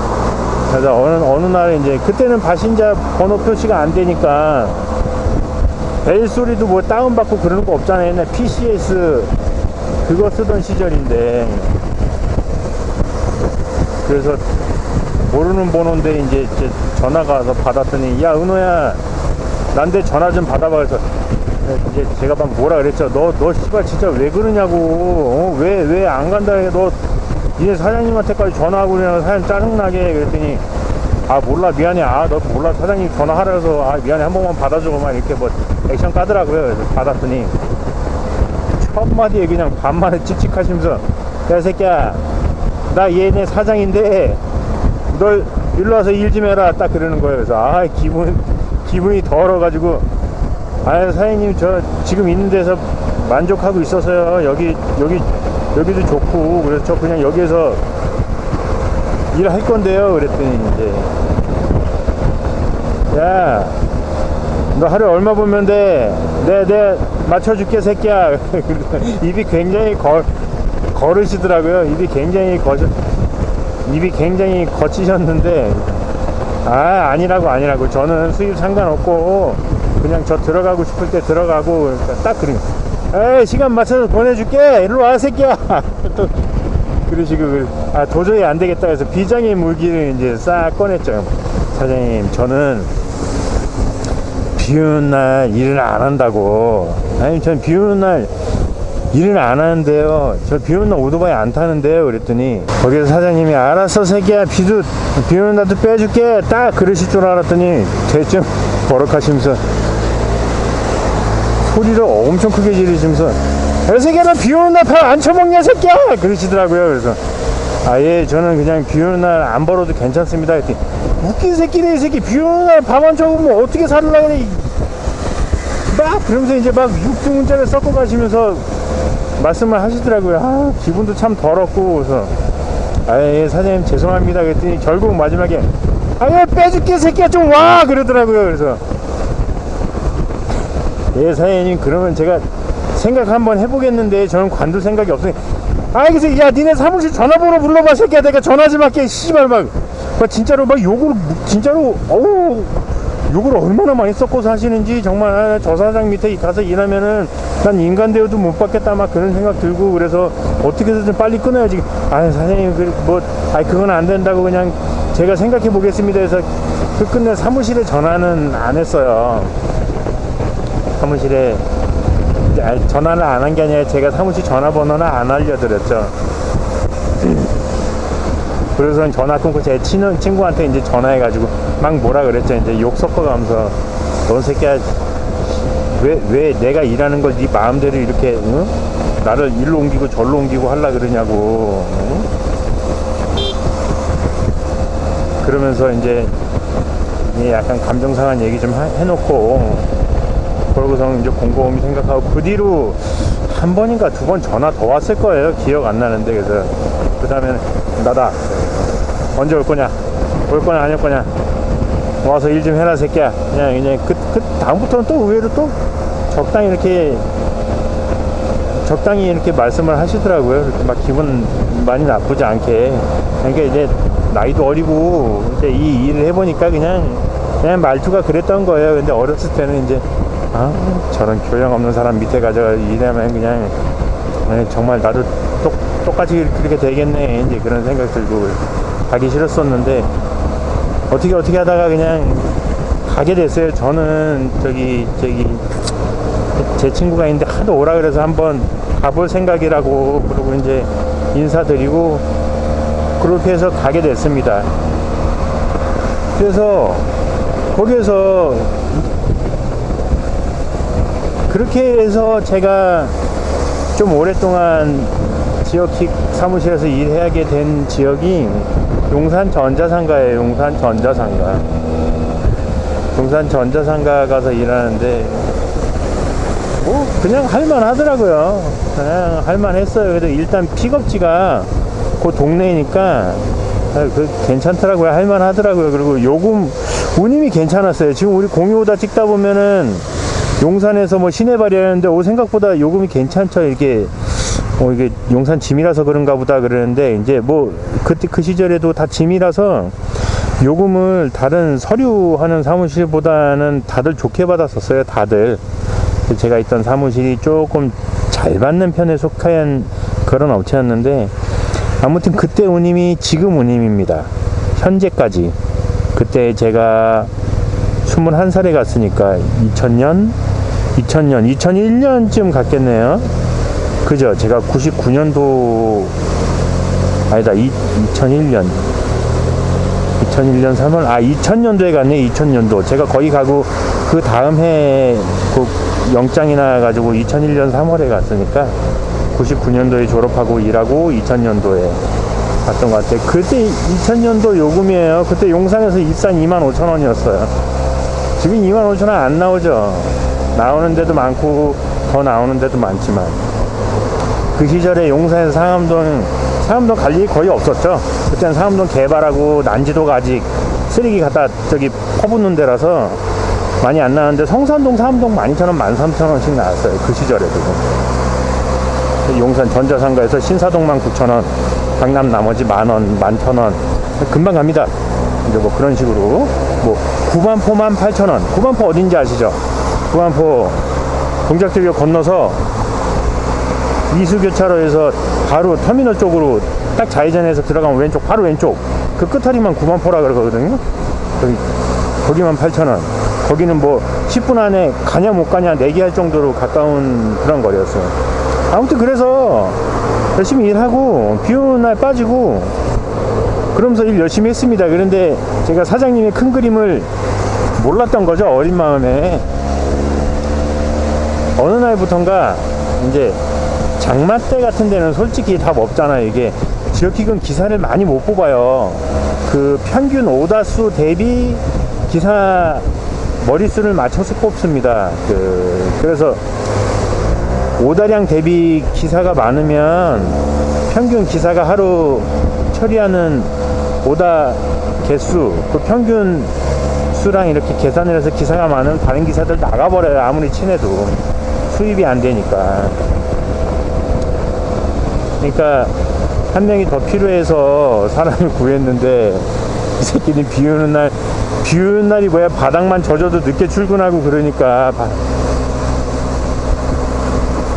그래서 어느 날 이제 그때는 발신자 번호 표시가 안 되니까 벨 소리도 뭐 다운받고 그러는 거 없잖아요. 옛날 PCS 그거 쓰던 시절인데. 그래서 모르는 번호인데 이제 전화가 와서 받았더니 야, 은호야, 난데 전화 좀 받아봐. 그래서 이제 제가 막 뭐라 그랬죠. 너 씨발 진짜 왜 그러냐고. 왜 안 간다 해. 너 니네 사장님한테까지 전화하고 그냥 사장님 짜증나게. 그랬더니 아, 몰라, 미안해. 아, 너 몰라, 사장님 전화하라 해서 아, 미안해, 한 번만 받아주고 막 이렇게 뭐 액션 까더라고요. 그래서 받았더니 첫 마디에 그냥 반만에 칙칙하시면서 야, 새끼야, 나 얘네 사장인데 너 일로 와서 일 좀 해라. 딱 그러는 거예요. 그래서 아, 기분이 더러가지고 아, 사장님 저 지금 있는 데서 만족하고 있어서요. 여기도 좋고 그래서 저 그냥 여기에서 일할 건데요. 그랬더니 이제 야, 너 하루에 얼마 보면 돼? 내 맞춰줄게, 새끼야. 입이 굉장히 거르시더라고요. 입이 굉장히 거치셨는데 아니라고. 저는 수입 상관없고 그냥 저 들어가고 싶을 때 들어가고. 그러니까 딱 그래. 에이, 시간 맞춰서 보내줄게. 일로 와, 새끼야. 또 그러시고 도저히 안 되겠다 해서 비장의 무기를 이제 싹 꺼냈죠. 사장님, 저는 비 오는 날 일을 안 한다고. 아니, 전 비 오는 날 일을 안 하는데요. 저 비 오는 날 오토바이 안 타는데요. 그랬더니 거기서 사장님이 알았어, 새끼야. 비 오는 날도 빼줄게. 딱 그러실 줄 알았더니 대충 버럭하시면서 소리를 엄청 크게 지르시면서 야, 새끼야, 너 비 오는 날 밥 안 처먹냐, 새끼야. 그러시더라고요. 그래서 예, 저는 그냥 비 오는 날 안 벌어도 괜찮습니다. 그랬더니 웃긴 새끼네, 이 새끼. 비 오는 날 밥 안 처먹으면 어떻게 살려고 그래. 막 그러면서 이제 막 6등 섞어 가시면서 말씀을 하시더라고요. 기분도 참 더럽고. 그래서 예, 사장님 죄송합니다. 그랬더니 결국 마지막에 예, 빼줄게, 새끼야, 좀 와. 그러더라고요. 그래서 예, 사장님, 그러면 제가 생각 한번 해보겠는데 저는 관둘 생각이 없어요. 그래서 야, 니네 사무실 전화번호 불러봐, 새끼야. 내가 전화 좀 할게. 씨발 막 진짜로 막 진짜로 욕을 얼마나 많이 섞어서 하시는지. 정말 저 사장 밑에 가서 일하면은 난 인간 대우도 못 받겠다 막 그런 생각 들고. 그래서 어떻게 해서든 빨리 끊어야지. 사장님, 그건 안 된다고 그냥 제가 생각해 보겠습니다 해서 끝내 사무실에 전화는 안 했어요. 사무실에 전화를 안 한 게 아니라 제가 사무실 전화번호는 안 알려드렸죠. 그래서 전화 끊고 제 친구한테 이제 전화해가지고 막 뭐라 그랬죠. 이제 욕 섞어가면서 넌 새끼야, 왜 내가 일하는 걸 네 마음대로 이렇게 나를 일로 옮기고 절로 옮기고 하려 그러냐고. 그러면서 이제 약간 감정 상한 얘기 좀 해놓고 그러고서 이제 곰곰이 생각하고 그 뒤로 한 번인가 두 번 전화 더 왔을 거예요. 기억 안 나는데. 그래서 그 다음에는 나다, 언제 올 거냐, 안 올 거냐, 와서 일 좀 해라, 새끼야. 그냥 그 다음부터는 또 의외로 또 적당히 이렇게 말씀을 하시더라고요. 이렇게 막 기분 많이 나쁘지 않게. 그러니까 이제 나이도 어리고 이제 이 일을 해보니까 그냥 말투가 그랬던 거예요. 근데 어렸을 때는 이제 저런 교양 없는 사람 밑에 가서 일하면 그냥 정말 나도 똑같이 그렇게 되겠네, 이제 그런 생각 들고 가기 싫었었는데 어떻게 하다가 그냥 가게 됐어요. 저는 제 친구가 있는데 하도 오라 그래서 한번 가볼 생각이라고 그러고 이제 인사드리고 그렇게 해서 가게 됐습니다. 그래서 거기에서 그렇게 해서 제가 좀 오랫동안 지역킥 사무실에서 일하게 된 지역이 용산전자상가예요. 용산전자상가 가서 일하는데 뭐 그냥 할만하더라고요. 그냥 할만했어요. 그래도 일단 픽업지가 그 동네니까 괜찮더라고요. 할만하더라고요. 그리고 요금 운임이 괜찮았어요. 지금 우리 공유오다 찍다 보면은 용산에서 뭐 시내 발이하는데 생각보다 요금이 괜찮죠. 이게 이게 용산 짐이라서 그런가 보다 그러는데, 이제 뭐 그때 그 시절에도 다 짐이라서 요금을 다른 서류하는 사무실보다는 다들 좋게 받았었어요. 다들. 제가 있던 사무실이 조금 잘 받는 편에 속한 그런 업체였는데, 아무튼 그때 운임이 지금 운임입니다. 현재까지. 그때 제가 21살에 갔으니까 2001년쯤 갔겠네요. 그죠? 제가 99년도 아니다, 2001년 3월 2000년도에 갔네. 2000년도 제가 거기 가고 그 다음 해 그 영장이 나가지고 2001년 3월에 갔으니까 99년도에 졸업하고 일하고 2000년도에 갔던 것 같아요. 그때 2000년도 요금이에요. 그때 용산에서 입산 25,000원이었어요. 지금 25,000원 안 나오죠. 나오는 데도 많고 더 나오는 데도 많지만, 그 시절에 용산에서 상암동 갈 일이 거의 없었죠. 그때는 상암동 개발하고 난지도가 아직 쓰레기 갖다 저기 퍼붓는 데라서 많이 안 나왔는데, 성산동, 상암동 12,000원, 13,000원씩 나왔어요. 그 시절에도. 용산 전자상가에서 신사동만 9,000원, 강남 나머지 10,000원, 11,000원. 금방 갑니다. 이제 뭐 그런 식으로. 뭐 구반포만 8,000원. 구반포 어딘지 아시죠? 구반포 동작대교 건너서 이수교차로에서 바로 터미널 쪽으로 딱 좌회전해서 들어가면 왼쪽, 바로 왼쪽 그 끝자리만 구반포라 그러거든요. 거기만 8,000원. 거기는 뭐 10분 안에 가냐 못 가냐 내기할 정도로 가까운 그런 거리였어요. 아무튼 그래서 열심히 일하고 비 오는 날 빠지고 그러면서 일 열심히 했습니다. 그런데 제가 사장님의 큰 그림을 몰랐던 거죠. 어린 마음에. 어느 날부턴가 이제 장마 때 같은 데는 솔직히 답 없잖아요. 이게 지역킥은 기사를 많이 못 뽑아요. 그 평균 오다수 대비 기사 머릿수를 맞춰서 뽑습니다. 그래서 오다량 대비 기사가 많으면 평균 기사가 하루 처리하는 오다 개수, 그 평균 수랑 이렇게 계산을 해서 기사가 많으면 다른 기사들 나가버려요. 아무리 친해도 수입이 안 되니까. 그러니까 한 명이 더 필요해서 사람을 구했는데, 이 새끼는 비 오는 날이 뭐야, 바닥만 젖어도 늦게 출근하고 그러니까.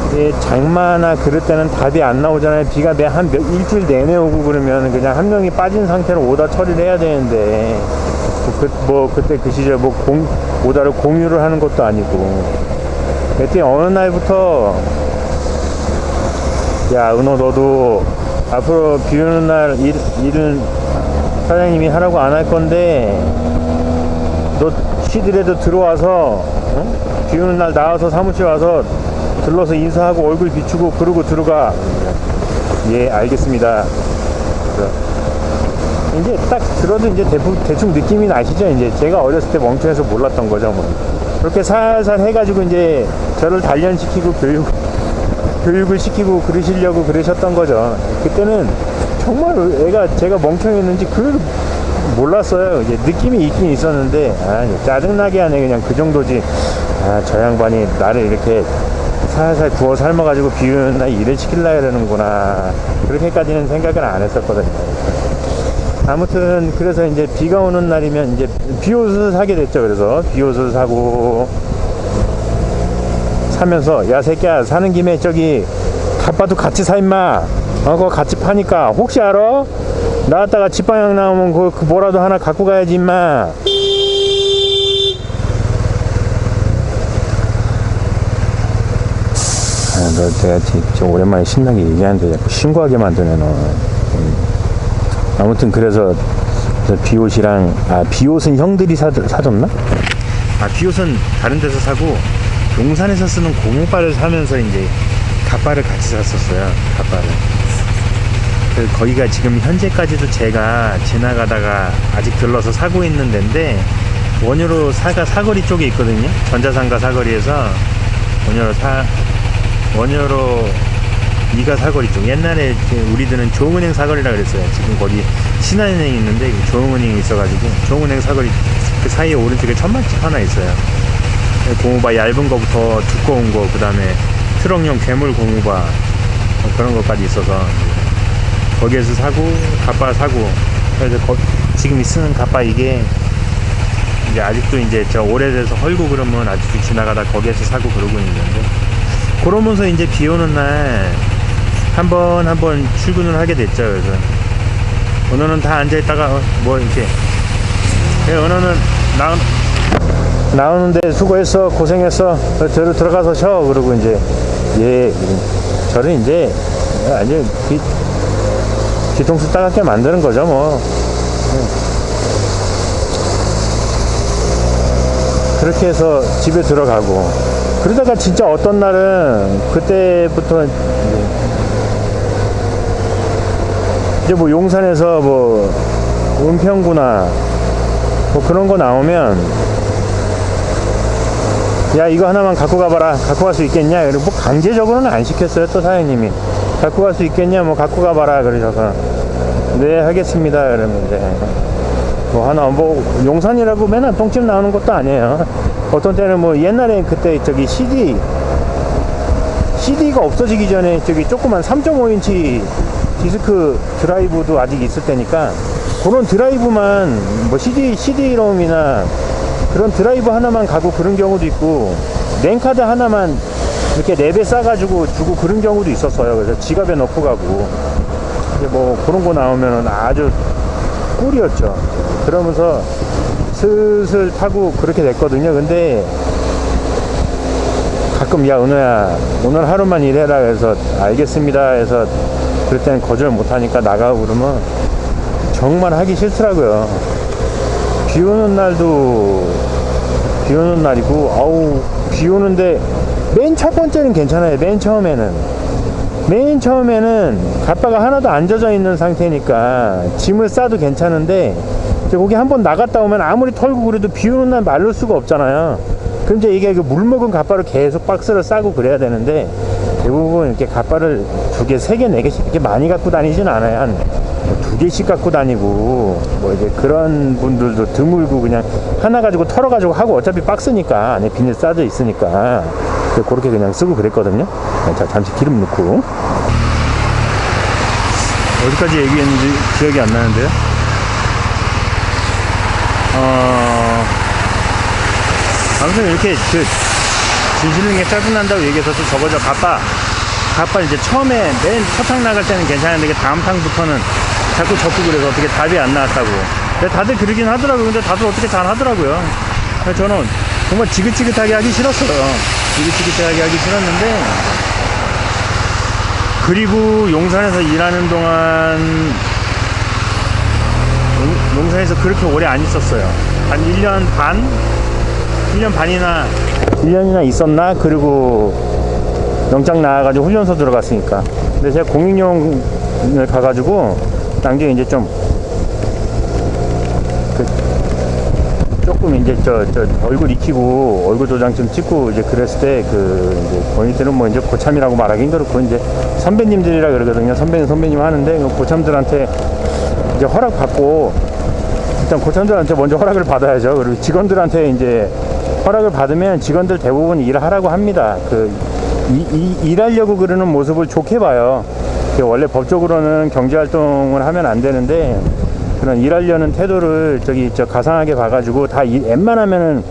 이제 장마나 그럴 때는 답이 안 나오잖아요. 비가 일주일 내내 오고 그러면 그냥 한 명이 빠진 상태로 오다 처리를 해야 되는데, 그때 그 시절 오다를 공유를 하는 것도 아니고. 그때 어느 날부터, 야, 은호, 너도 앞으로 비 오는 날 일은 사장님이 하라고 안 할 건데, 너 쉬더라도 들어와서, 비 오는 날 나와서 사무실 와서 들러서 인사하고 얼굴 비추고 그러고 들어가. 예, 알겠습니다. 이제 딱 들어도 이제 대충 느낌이 나시죠? 이제 제가 어렸을 때 멍청해서 몰랐던 거죠, 뭐. 그렇게 살살 해가지고 이제 저를 단련시키고 교육을 시키고 그러시려고 그러셨던 거죠. 그때는 정말 제가 멍청했는지 그걸 몰랐어요. 이제 느낌이 있긴 있었는데, 짜증나게 하네. 그냥 그 정도지. 저 양반이 나를 이렇게 살살 구워 삶아가지고 비 오는 날 일을 시키려고 그러는구나. 그렇게까지는 생각을 안 했었거든요. 아무튼 그래서 이제 비가 오는 날이면 이제 비옷을 사게 됐죠. 그래서 비옷을 사면서, 야 새끼야, 사는 김에 저기 갓바도 같이 사 임마. 그거 같이 파니까 혹시 알아? 나왔다가 집방향 나오면 그 뭐라도 하나 갖고 가야지 임마. 너 내가 진짜 오랜만에 신나게 얘기하는데 자꾸 신고하게 만드네 너. 아무튼 그래서 비옷이랑 비옷은 형들이 사줬나? 비옷은 다른 데서 사고 용산에서 쓰는 고무바를 사면서 이제 갓바를 같이 샀었어요. 갓바를. 거기가 지금 현재까지도 제가 지나가다가 아직 들러서 사고 있는 데인데 원효로 사거리 쪽에 있거든요. 전자상가 사거리에서 원효로 이가 사거리 쪽. 옛날에 우리들은 조흥은행 사거리라 그랬어요. 지금 거기 신한은행이 있는데 조흥은행이 있어가지고 조흥은행 사거리 그 사이에 오른쪽에 천막집 하나 있어요. 고무바 얇은 거부터 두꺼운 거, 그 다음에 트럭용 괴물 고무바 그런 것까지 있어서 거기에서 사고 갓바 사고. 그래서 지금 쓰는 갓바 이게 이제 아직도 이제 저 오래돼서 헐고 그러면 아직도 지나가다 거기에서 사고 그러고 있는데, 그러면서 이제 비 오는 날 한 번 출근을 하게 됐죠. 그래서 오늘은 다 앉아있다가 뭐 이렇게 오늘은 나오는데 수고했어, 고생했어, 들어가서 쉬어. 그러고 이제 저를 이제 완전 뒤통수 따갑게 만드는 거죠 뭐. 그렇게 해서 집에 들어가고, 그러다가 진짜 어떤 날은 그때부터 이제 뭐 용산에서 뭐 은평구나 뭐 그런 거 나오면 야 이거 하나만 갖고 가봐라, 갖고 갈 수 있겠냐. 그리고 뭐 강제적으로는 안 시켰어요. 또 사장님이 갖고 갈 수 있겠냐, 뭐 갖고 가봐라 그러셔서 네 하겠습니다. 그러면 이제 뭐 하나 뭐 용산이라고 맨날 똥집 나오는 것도 아니에요. 어떤 때는 뭐 옛날에 그때 저기 CD가 없어지기 전에 저기 조그만 3.5인치 디스크 드라이브도 아직 있을 때니까 그런 드라이브만 뭐 CD롬이나 그런 드라이브 하나만 가고 그런 경우도 있고, 랜카드 하나만 이렇게 4배 싸가지고 주고 그런 경우도 있었어요. 그래서 지갑에 넣고 가고 이제 뭐 그런 거 나오면은 아주 꿀이었죠. 그러면서 슬슬 타고 그렇게 됐거든요. 근데 가끔 야 은호야 오늘 하루만 일해라 해서 알겠습니다 해서 그럴 때는 거절 못하니까 나가고 그러면 정말 하기 싫더라고요. 비 오는 날도 비 오는 날이고, 아우 비 오는데 맨 첫 번째는 괜찮아요. 맨 처음에는 갓바가 하나도 안 젖어 있는 상태니까 짐을 싸도 괜찮은데, 거기 한번 나갔다 오면 아무리 털고 그래도 비 오는 날 마를 수가 없잖아요. 그럼 이제 이게 물 먹은 갓바를 계속 박스를 싸고 그래야 되는데, 대부분 이렇게 갓바를 2개, 3개, 4개씩 이렇게 많이 갖고 다니진 않아요. 한 2개씩 갖고 다니고, 뭐 이제 그런 분들도 드물고 그냥 하나 가지고 털어가지고 하고, 어차피 박스니까 안에 비닐 싸져 있으니까 그렇게 그냥 쓰고 그랬거든요. 자, 잠시 기름 넣고. 어디까지 얘기했는지 기억이 안 나는데요. 아무튼 이렇게 진실는 게 짜증난다고 얘기해서 또 저거죠. 갓바 이제 처음에 맨 첫 탕 나갈 때는 괜찮은데 다음 탕부터는 자꾸 접고 그래서 어떻게 답이 안 나왔다고. 근데 다들 그러긴 하더라고요. 근데 다들 어떻게 잘 하더라고요. 그래서 저는 정말 지긋지긋하게 하기 싫었어요. 지긋지긋하게 하기 싫었는데, 그리고 용산에서 일하는 동안 용산에서 그렇게 오래 안 있었어요. 한 1년이나 있었나? 그리고 영장 나와가지고 훈련소 들어갔으니까. 근데 제가 공익용을 가가지고 나중에 이제 좀 조금 이제 저 얼굴 익히고 얼굴 도장 좀 찍고 이제 그랬을 때 이제 본인들은 뭐 이제 고참이라고 말하긴 그렇고 이제 선배님들이라 그러거든요. 선배님 하는데 고참들한테 이제 허락 받고, 일단 고참들한테 먼저 허락을 받아야죠. 그리고 직원들한테 이제 허락을 받으면 직원들 대부분 일하라고 합니다. 일하려고 그러는 모습을 좋게 봐요. 원래 법적으로는 경제활동을 하면 안 되는데, 그런 일하려는 태도를 가상하게 봐가지고 다 웬만하면은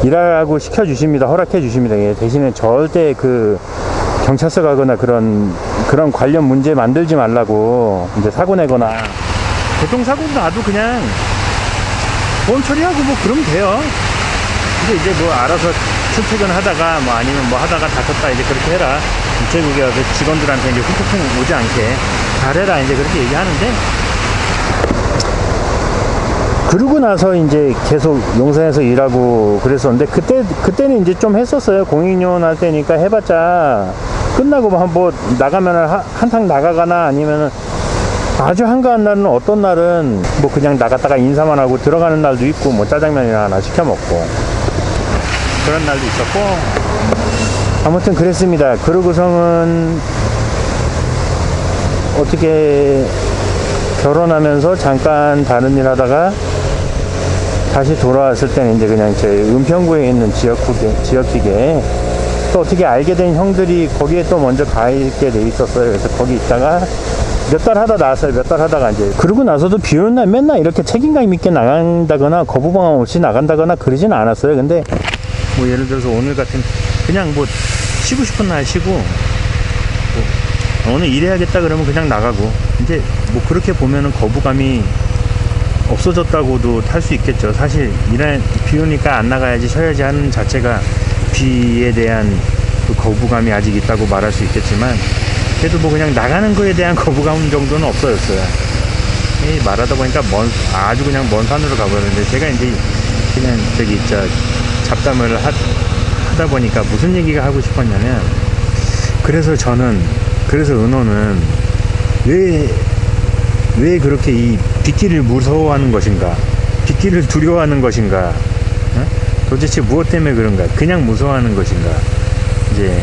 일하라고 시켜주십니다. 허락해주십니다. 대신에 절대 경찰서 가거나 그런 관련 문제 만들지 말라고, 이제 사고 내거나, 교통사고도 나도 그냥 보험 처리하고 뭐 그러면 돼요. 근데 이제 뭐 알아서 출퇴근하다가 뭐 아니면 뭐 하다가 다쳤다 이제 그렇게 해라. 우체국에 직원들한테 이제 후폭풍 오지 않게 잘해라 이제 그렇게 얘기하는데, 그러고 나서 이제 계속 용산에서 일하고 그랬었는데, 그때는 이제 좀 했었어요. 공익요원 할 때니까 해봤자 끝나고 뭐 나가면은 한탕 나가거나 아니면은 아주 한가한 날은 어떤 날은 뭐 그냥 나갔다가 인사만 하고 들어가는 날도 있고, 뭐 짜장면이나 하나 시켜 먹고 그런 날도 있었고, 아무튼 그랬습니다. 그러고서는 어떻게 결혼하면서 잠깐 다른 일 하다가 다시 돌아왔을 때는 이제 그냥 제 은평구에 있는 지역기계 또 어떻게 알게 된 형들이 거기에 또 먼저 가 있게 돼 있었어요. 그래서 거기 있다가 몇 달 하다 나왔어요. 몇 달 하다가 이제, 그러고 나서도 비 오는 날 맨날 이렇게 책임감 있게 나간다거나 거부감 없이 나간다거나 그러지는 않았어요. 근데 뭐 예를 들어서 오늘 같은 그냥 뭐 쉬고 싶은 날 쉬고, 뭐 오늘 일해야겠다 그러면 그냥 나가고, 이제 뭐 그렇게 보면은 거부감이 없어졌다고도 탈 수 있겠죠. 사실 비 오니까 안 나가야지 쉬어야지 하는 자체가 비에 대한 그 거부감이 아직 있다고 말할 수 있겠지만, 그래도 뭐 그냥 나가는 거에 대한 거부감 정도는 없어졌어요. 말하다 보니까 아주 그냥 먼 산으로 가버렸는데, 제가 이제 그냥 잡담을 하다 보니까 무슨 얘기가 하고 싶었냐면, 그래서 은호는 왜 그렇게 이 빗길을 무서워하는 것인가, 빗길을 두려워하는 것인가, 도대체 무엇 때문에 그런가, 그냥 무서워하는 것인가. 이제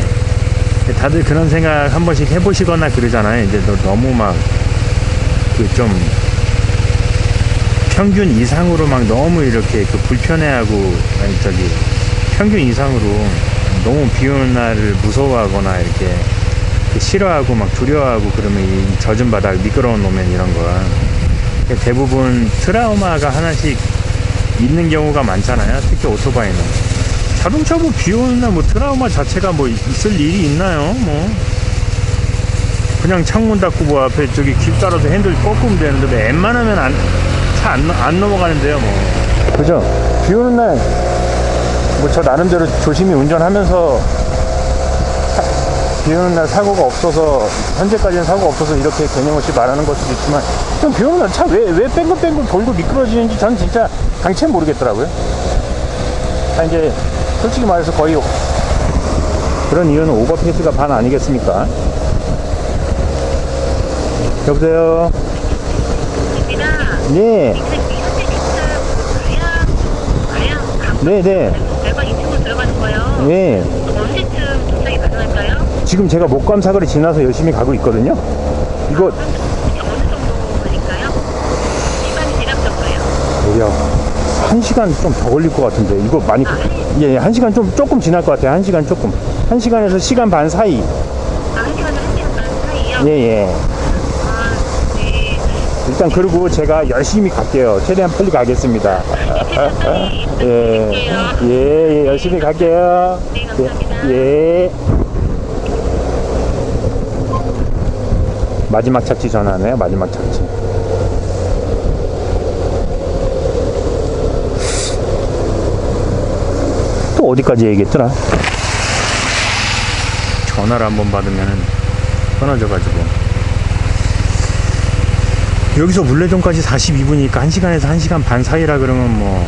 다들 그런 생각 한 번씩 해보시거나 그러잖아요. 이제 너무 막 그 좀 평균 이상으로 막 너무 이렇게 그 불편해하고, 평균 이상으로 너무 비 오는 날을 무서워하거나 이렇게 싫어하고 막 두려워하고 그러면 이 젖은 바닥 미끄러운 노면 이런 거 대부분 트라우마가 하나씩 있는 경우가 많잖아요. 특히 오토바이는. 자동차 뭐 비 오는 날 뭐 트라우마 자체가 뭐 있을 일이 있나요? 뭐 그냥 창문 닫고 뭐 앞에 길 따라서 핸들 꺾으면 되는데 뭐 웬만하면 차 안 넘어가는데요 뭐. 그죠? 비 오는 날 뭐 저 나름대로 조심히 운전하면서 비 오는 날 사고가 없어서, 현재까지는 사고가 없어서 이렇게 개념 없이 말하는 걸 수도 있지만, 좀 비 오는 날 차 왜 뺑글뺑글 돌고 미끄러지는지 저는 진짜 당최 모르겠더라고요. 이제 솔직히 말해서 거의 그런 이유는 오버페이스가 반 아니겠습니까? 여보세요? 네. 네네. 내가 2층으로 들어가는 거요. 네. 언제쯤 도착이 가능할까요? 지금 제가 목감 사거리 지나서 열심히 가고 있거든요. 이거 어느 정도 걸릴까요? 시간이 대략적으로요. 대략 1시간 좀 더 걸릴 것 같은데, 이거 많이 예, 1시간 조금 지날 것 같아요. 1시간 조금. 1시간에서 시간 반 사이. 1시간에서 1시간 반 사이요? 예. 네. 일단 그리고 제가 열심히 갈게요. 최대한 빨리 가겠습니다. 예, 열심히 갈게요. 네, 감사합니다. 예. 마지막 착지 전화네요. 마지막 착지. 또 어디까지 얘기했더라? 전화를 한번 받으면 끊어져가지고. 여기서 물레동까지 42분이니까 1시간에서 1시간 반 사이라 그러면 뭐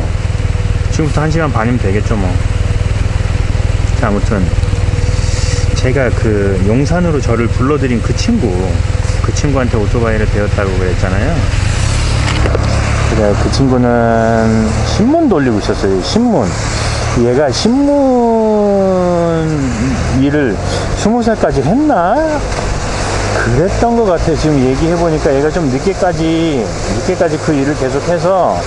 지금부터 1시간 반이면 되겠죠 뭐. 아무튼 제가 그 용산으로 저를 불러들인 그 친구한테 오토바이를 배웠다고 그랬잖아요. 그래, 그 친구는 신문 돌리고 있었어요. 신문. 얘가 신문 일을 20살까지 했나? 그랬던 것 같아요. 지금 얘기해보니까 얘가 좀 늦게까지 그 일을 계속해서,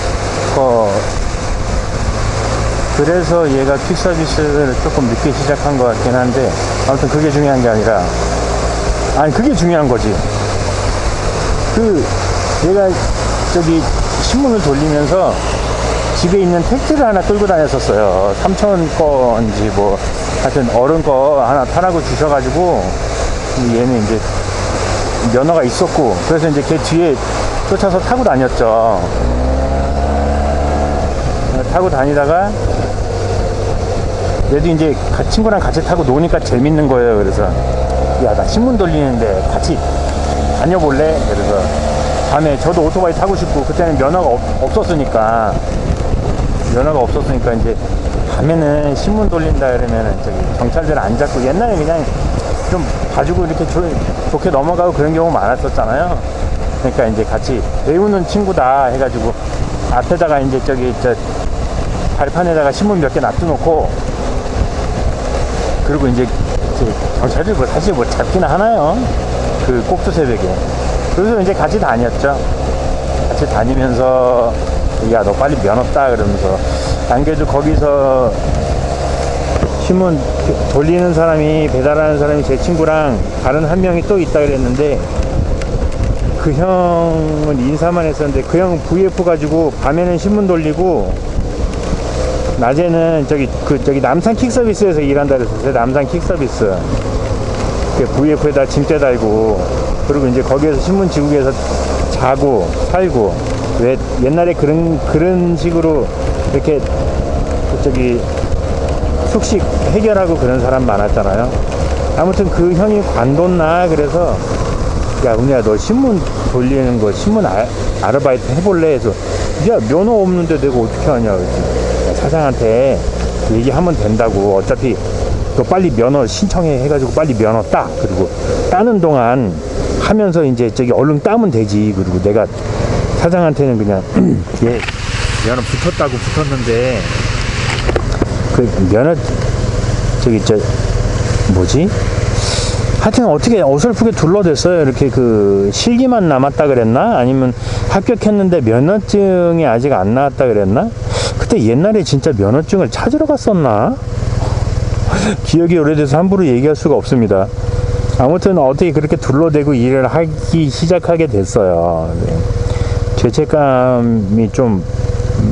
그래서 얘가 퀵 서비스를 조금 늦게 시작한 것 같긴 한데, 아무튼 그게 중요한 게 아니라, 그게 중요한 거지. 얘가 신문을 돌리면서 집에 있는 택트를 하나 끌고 다녔었어요. 3천 건지 뭐, 하여튼 어른 거 하나 타라고 주셔가지고, 얘는 이제 면허가 있었고, 그래서 이제 걔 뒤에 쫓아서 타고 다녔죠. 타고 다니다가 얘도 이제 친구랑 같이 타고 노니까 재밌는 거예요. 그래서 야, 나 신문 돌리는데 같이 다녀볼래? 그래서 밤에 저도 오토바이 타고 싶고 그때는 없었으니까 이제 밤에는 신문 돌린다 그러면은 저기 경찰들 안 잡고 옛날에 그냥 좀 봐주고 이렇게 좋게 넘어가고 그런 경우 많았었잖아요. 그러니까 이제 같이 배우는 친구다 해가지고 앞에다가 이제 저 발판에다가 신문 몇 개 놔두놓고 그리고 이제 경찰들 뭐 사실 뭐 잡기나 하나요? 그 꼭두 새벽에. 그래서 이제 같이 다녔죠. 같이 다니면서 야 너 빨리 면 없다 그러면서 안 그래도 거기서 신문 돌리는 사람이 배달하는 사람이 제 친구랑 다른 한 명이 또 있다 그랬는데 그 형은 인사만 했었는데 그 형은 VF 가지고 밤에는 신문 돌리고 낮에는 저기 남산 킥서비스에서 일한다 그랬었어요. 남산 킥서비스 VF에다 짐대 달고 그리고 이제 거기에서 신문지국에서 자고 살고 왜 옛날에 그런 식으로 이렇게 저기 숙식 해결하고 그런 사람 많았잖아요. 아무튼 그 형이 관뒀나 그래서 야 은혜야 너 신문 돌리는 거 신문 아르바이트 해볼래 해서 야 면허 없는데 내가 어떻게 하냐 그랬지. 사장한테 얘기하면 된다고 어차피 너 빨리 면허 신청해 해가지고 빨리 면허 따 그리고 따는 동안 하면서 이제 저기 얼른 따면 되지. 그리고 내가 사장한테는 그냥 얘 면허 붙었는데 그 면허 뭐지? 하여튼 어떻게 어설프게 둘러댔어요. 이렇게 그 실기만 남았다 그랬나? 아니면 합격했는데 면허증이 아직 안 나왔다 그랬나? 그때 옛날에 진짜 면허증을 찾으러 갔었나? 기억이 오래돼서 함부로 얘기할 수가 없습니다. 아무튼 어떻게 그렇게 둘러대고 일을 하기 시작하게 됐어요. 네. 죄책감이 좀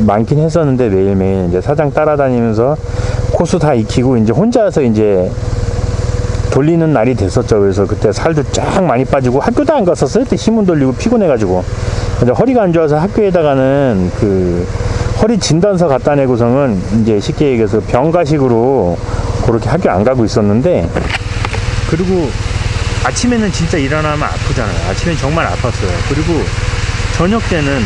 많긴 했었는데 매일매일 이제 사장 따라다니면서 코스 다 익히고 이제 혼자서 이제 돌리는 날이 됐었죠. 그래서 그때 살도 쫙 많이 빠지고 학교도 안 갔었어요. 그때 신문 돌리고 피곤해가지고 허리가 안 좋아서 학교에다가는 그 허리 진단서 갖다 내고서는 이제 쉽게 얘기해서 병가식으로 그렇게 학교 안 가고 있었는데 그리고 아침에는 진짜 일어나면 아프잖아요. 아침엔 정말 아팠어요. 그리고 저녁 때는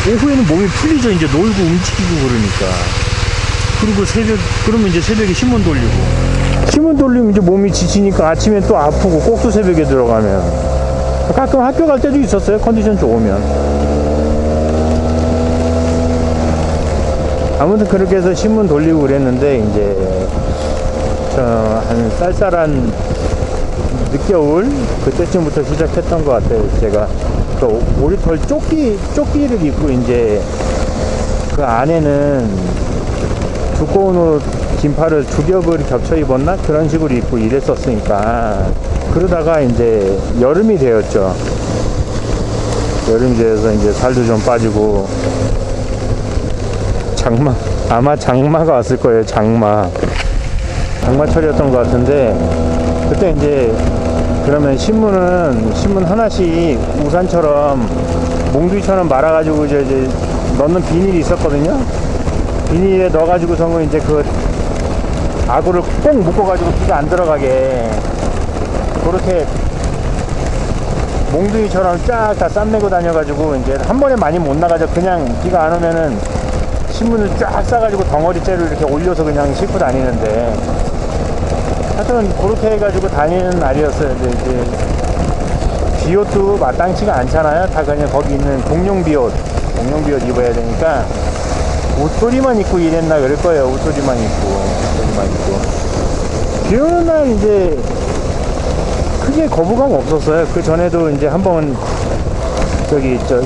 오후에는 몸이 풀리죠. 이제 놀고 움직이고 그러니까. 그리고 그러면 이제 새벽에 신문 돌리면 이제 몸이 지치니까 아침에 또 아프고 꼭두 새벽에 들어가면 가끔 학교 갈 때도 있었어요. 컨디션 좋으면. 아무튼 그렇게 해서 신문 돌리고 그랬는데 이제 한 쌀쌀한 늦겨울 그때쯤부터 시작했던 것 같아요. 제가 그 오리털 조끼를 입고 이제 그 안에는 두꺼운 옷 긴팔을 두 겹을 겹쳐 입었나 그런 식으로 입고 일했었으니까 그러다가 이제 여름이 되었죠. 여름이 되어서 이제 살도 좀 빠지고 아마 장마가 왔을 거예요. 장마철이었던 것 같은데 그때 이제 그러면 신문 하나씩 우산처럼 몽둥이처럼 말아가지고 이제 넣는 비닐이 있었거든요. 비닐에 넣어가지고서는 이제 그 아구를 꼭 묶어가지고 비가 안 들어가게 그렇게 몽둥이처럼 쫙 다 쌈매고 다녀가지고 이제 한 번에 많이 못 나가죠. 그냥 비가 안 오면은 신문을 쫙 싸가지고 덩어리째로 이렇게 올려서 그냥 싣고 다니는데 하여튼 그렇게 해가지고 다니는 날이었어요. 근데 이제 비옷도 마땅치가 않잖아요. 다 그냥 거기 있는 공룡 비옷 입어야 되니까 옷소리만 입고 일했나 그럴 거예요. 옷소리만 입고 비 오는 날 이제 크게 거부감 없었어요. 그 전에도 이제 한번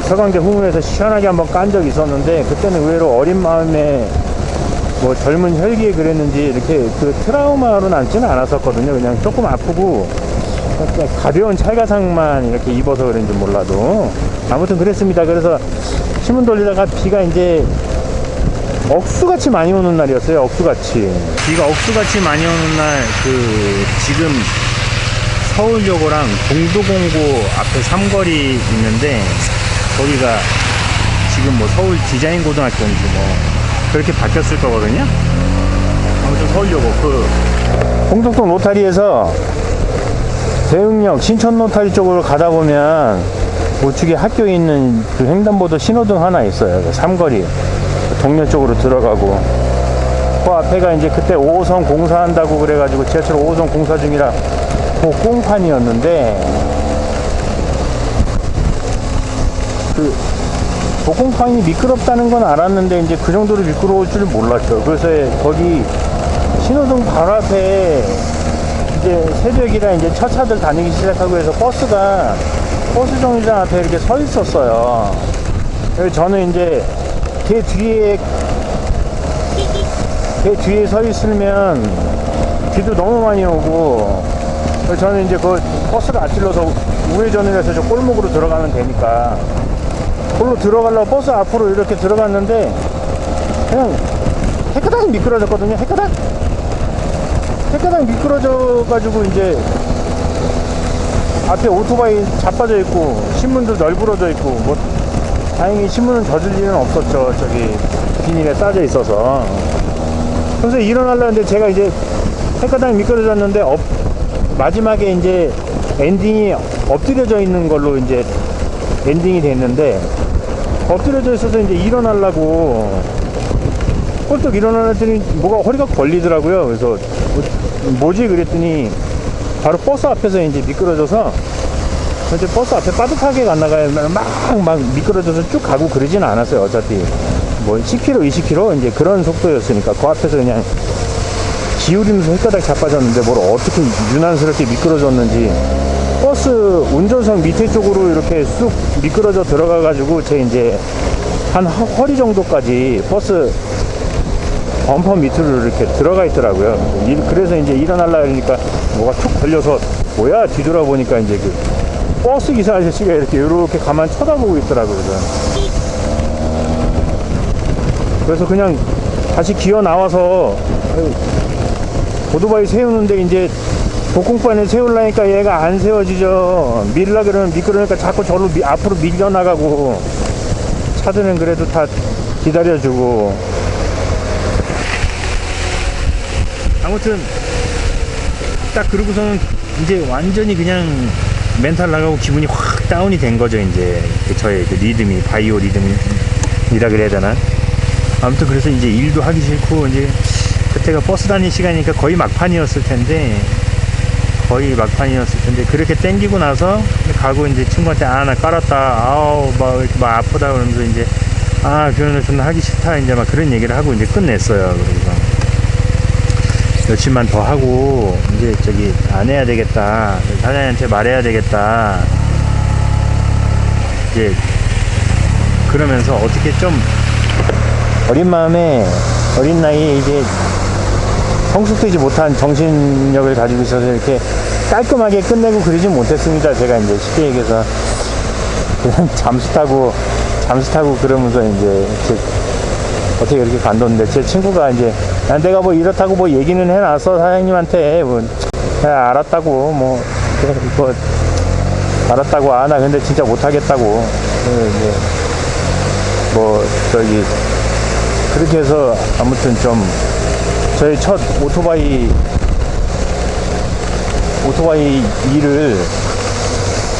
서강대 후문에서 시원하게 한번 깐 적이 있었는데 그때는 의외로 어린 마음에 뭐 젊은 혈기에 그랬는지 이렇게 그 트라우마로 남지는 않았었거든요. 그냥 조금 아프고 그냥 가벼운 찰가상만 이렇게 입어서 그런지 몰라도 아무튼 그랬습니다. 그래서 신문 돌리다가 비가 이제 억수같이 많이 오는 날이었어요. 비가 억수같이 많이 오는 날 지금 서울여고랑 동도공고 앞에 삼거리 있는데 거기가 지금 뭐 서울 디자인 고등학교인지 뭐 그렇게 바뀌었을 거거든요. 아무튼 서울여고 홍덕동 로타리에서 대흥역 신천 로타리 쪽으로 가다 보면 우측에 학교에 있는 그 횡단보도 신호등 하나 있어요. 그 삼거리 동네 쪽으로 들어가고, 그 앞에가 이제 그때 5호선 공사한다고 그래가지고 지하철 5호선 공사 중이라 복공판이었는데, 그 복공판이 미끄럽다는 건 알았는데 이제 그 정도로 미끄러울 줄 몰랐죠. 그래서 거기 신호등 바로 앞에 이제 새벽이라 이제 첫 차들 다니기 시작하고 해서 버스가 버스 정류장 앞에 이렇게 서 있었어요. 그래서 저는 이제 걔 뒤에 서 있으면 비도 너무 많이 오고, 그래서 저는 이제 그 버스를 앞질러서 우회전을 해서 저 골목으로 들어가면 되니까 골로 들어가려고 버스 앞으로 이렇게 들어갔는데 그냥 해가닥 미끄러졌거든요. 해가닥 미끄러져 가지고 이제 앞에 오토바이 자빠져 있고 신문도 널브러져 있고, 뭐 다행히 신문은 젖을 일은 없었죠. 저기 비닐에 싸져 있어서. 그래서 일어나려는데 제가 이제 해가닥 미끄러졌는데 마지막에 이제 엔딩이 엎드려져 있는 걸로 이제 엔딩이 됐는데, 엎드려져 있어서 이제 일어나려고 꼴떡 일어나더니 뭐가 허리가 걸리더라고요. 그래서 뭐지 그랬더니 바로 버스 앞에서 이제 미끄러져서, 이제 버스 앞에 빠듯하게 갔나가요. 막 미끄러져서 쭉 가고 그러진 않았어요. 어차피 뭐 10km 20km 이제 그런 속도였으니까 그 앞에서 그냥 기울이면서 헷가닥 자빠졌는데 뭘 어떻게 유난스럽게 미끄러졌는지 버스 운전석 밑에 쪽으로 이렇게 쑥 미끄러져 들어가 가지고 제 이제 한 허리 정도까지 버스 범퍼 밑으로 이렇게 들어가 있더라고요. 그래서 이제 일어나려고 하니까 뭐가 툭 걸려서 뭐야 뒤돌아보니까 이제 그 버스 기사 아저씨가 이렇게 가만 쳐다보고 있더라고요. 그래서 그냥 다시 기어 나와서 오토바이 세우는데 이제 복공판에 세우려니까 얘가 안 세워지죠. 밀라 그러면 미끄러우니까 자꾸 저로 앞으로 밀려나가고, 차들은 그래도 다 기다려주고. 아무튼 딱 그러고서는 이제 완전히 그냥 멘탈 나가고 기분이 확 다운이 된 거죠. 이제 저의 그 리듬이 바이오 리듬이라 그래야 되나. 아무튼 그래서 이제 일도 하기 싫고, 이제 그때가 버스 다닐 시간이니까 거의 막판이었을 텐데 그렇게 땡기고 나서 가고 이제 친구한테 나 깔았다, 아우 막 아프다 그러면서 이제 교현을 존나 하기 싫다 이제 막 그런 얘기를 하고 이제 끝냈어요. 그래서 며칠만 더 하고 이제 저기 안 해야 되겠다, 사장님한테 말해야 되겠다 이제 그러면서 어떻게 좀 어린 마음에 어린 나이에 이제 성숙되지 못한 정신력을 가지고 있어서 이렇게 깔끔하게 끝내고 그러진 못했습니다. 제가 이제 쉽게 얘기해서 그냥 잠수 타고 그러면서 이제 어떻게 이렇게 간뒀는데, 제 친구가 이제 내가 뭐 이렇다고 뭐 얘기는 해놨어 사장님한테, 뭐 알았다고 알았다고 나 근데 진짜 못하겠다고 이제 뭐 저기 그렇게 해서 아무튼 좀 저희 첫 오토바이 일을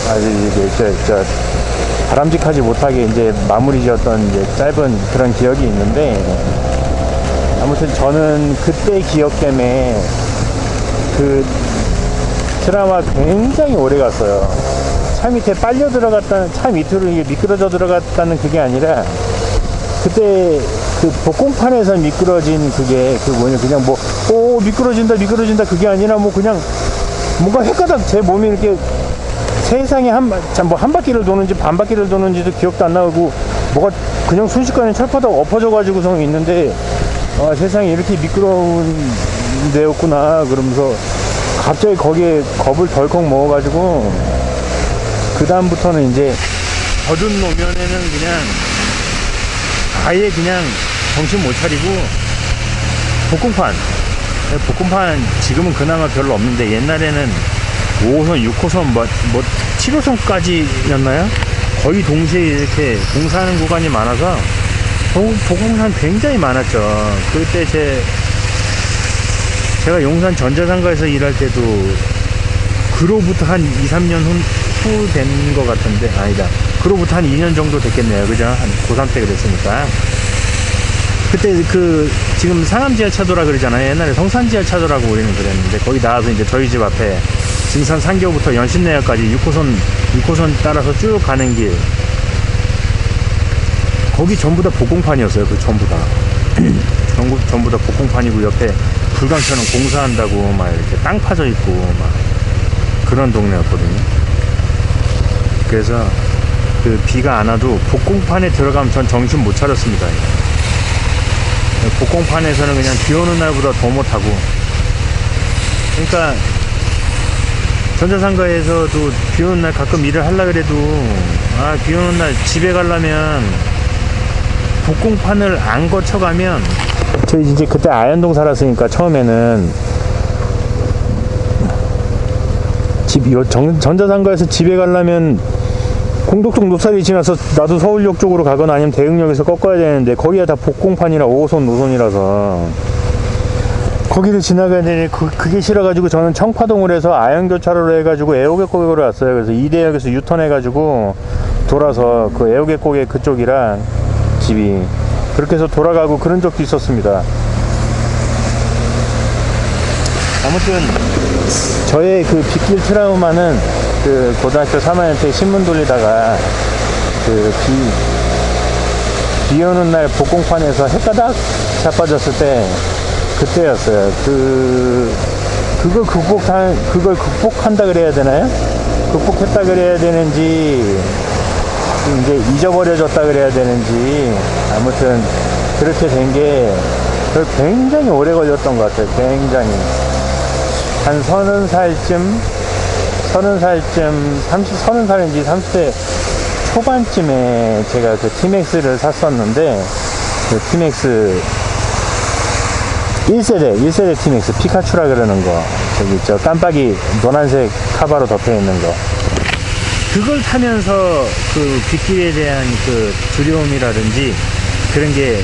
아주 이제 바람직하지 못하게 이제 마무리 지었던 이제 짧은 그런 기억이 있는데, 아무튼 저는 그때 기억 때문에 그 트라우마 굉장히 오래 갔어요. 차 밑에 빨려 들어갔다는, 차 밑으로 이게 미끄러져 들어갔다는 그게 아니라, 그때 그 복공판에서 미끄러진 그게 그냥 미끄러진다 그게 아니라 뭐 그냥 뭔가 헷가닥 제 몸이 이렇게 세상에 한 바퀴를 도는지 반 바퀴를 도는지도 기억도 안 나고, 뭐가 그냥 순식간에 철파닥 엎어져 가지고서 있는데, 세상에 이렇게 미끄러운 데였구나 그러면서 갑자기 거기에 겁을 덜컥 먹어가지고, 그 다음부터는 이제 어두운 노면에는 그냥 아예 그냥 정신 못 차리고 복근판 지금은 그나마 별로 없는데, 옛날에는 5호선, 6호선, 뭐 7호선까지였나요? 거의 동시에 이렇게 공사하는 구간이 많아서 복근판 굉장히 많았죠. 그때 제가 용산 전자상가에서 일할 때도 그로부터 한 2, 3년 후 된 것 같은데, 아니다, 그로부터 한 2년 정도 됐겠네요. 그죠? 한 고3 때가 됐으니까. 그때 지금 상암지하차도라 그러잖아요. 옛날에 성산지하차도라고 우리는 그랬는데, 거기 나와서 이제 저희 집 앞에 증산 상교부터 연신내역까지 6호선 따라서 쭉 가는 길. 거기 전부 다 복공판이었어요. 그 전부 다. 전부 다 복공판이고, 옆에 불광천은 공사한다고 막 이렇게 땅 파져 있고, 막 그런 동네였거든요. 그래서 그 비가 안 와도 복공판에 들어가면 전 정신 못 차렸습니다. 복공판에서는 그냥 비 오는 날보다 더 못하고. 그러니까 전자상가에서도 비 오는 날 가끔 일을 하려고 그래도, 비 오는 날 집에 가려면 복공판을 안 거쳐가면, 저희 이제 그때 아현동 살았으니까 처음에는 전자상가에서 집에 가려면 공덕동 노사리 지나서 나도 서울역 쪽으로 가거나 아니면 대흥역에서 꺾어야 되는데, 거기가 다 복공판이라 5호선 노선이라서 거기를 지나가야 되니 그게 싫어가지고 저는 청파동을 해서 아현교차로로 해가지고 애호개고개로 왔어요. 그래서 이대역에서 유턴해가지고 돌아서 그 애호개고개 그쪽이랑 집이, 그렇게 해서 돌아가고 그런 적도 있었습니다. 아무튼 저의 그 빗길 트라우마는 그 고등학교 3학년 때 신문 돌리다가 그 비 오는 날 복공판에서 해가닥 자빠졌을 때 그때였어요. 그걸 극복한다 그래야 되나요? 극복했다 그래야 되는지 이제 잊어버려졌다 그래야 되는지, 아무튼 그렇게 된 게 굉장히 오래 걸렸던 것 같아요. 굉장히 한 30살인지 30대 초반쯤에 제가 그 티맥스를 샀었는데, 그 티맥스 1세대 티맥스 피카츄라 그러는 거, 저기 있죠, 깜빡이 노란색 카바로 덮여 있는 거, 그걸 타면서 그 빗길에 대한 그 두려움이라든지 그런 게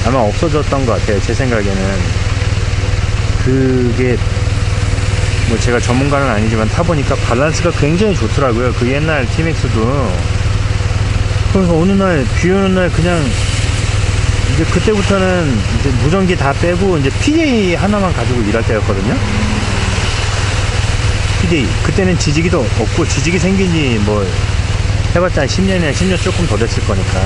아마 없어졌던 것 같아요. 제 생각에는. 그게 뭐 제가 전문가는 아니지만 타보니까 밸런스가 굉장히 좋더라고요. 그 옛날 티맥스도. 그래서 어느 날 비 오는 날 그냥 이제 그때부터는 이제 무전기 다 빼고 이제 PDA 하나만 가지고 일할 때였거든요. PDA. 그때는 지지기도 없고, 지지기 생긴 지 뭐 해봤자 10년이나 10년 조금 더 됐을 거니까.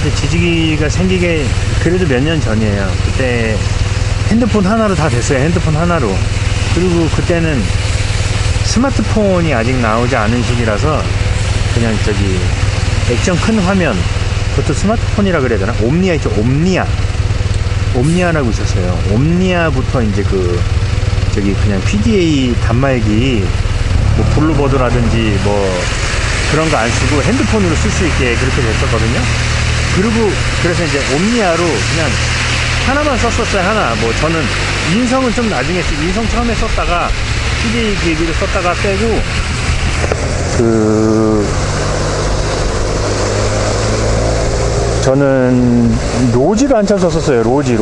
근데 지지기가 생기게 그래도 몇 년 전이에요. 그때 핸드폰 하나로 다 됐어요. 핸드폰 하나로. 그리고 그때는 스마트폰이 아직 나오지 않은 시기라서 그냥 저기 액정 큰 화면, 그것도 스마트폰이라 그래야 되나? 옴니아 있죠? 옴니아라고 있었어요. 옴니아부터 이제 저기 그냥 PDA 단말기, 뭐 블루버드라든지 뭐 그런 거 안 쓰고 핸드폰으로 쓸 수 있게 그렇게 됐었거든요. 그리고 그래서 이제 옴니아로 그냥 하나만 썼었어요. 하나. 뭐 저는 인성은 좀 나중에 인성 처음에 썼다가 PDA 기기를 썼다가 빼고, 저는 로지를 한참 썼었어요. 로지.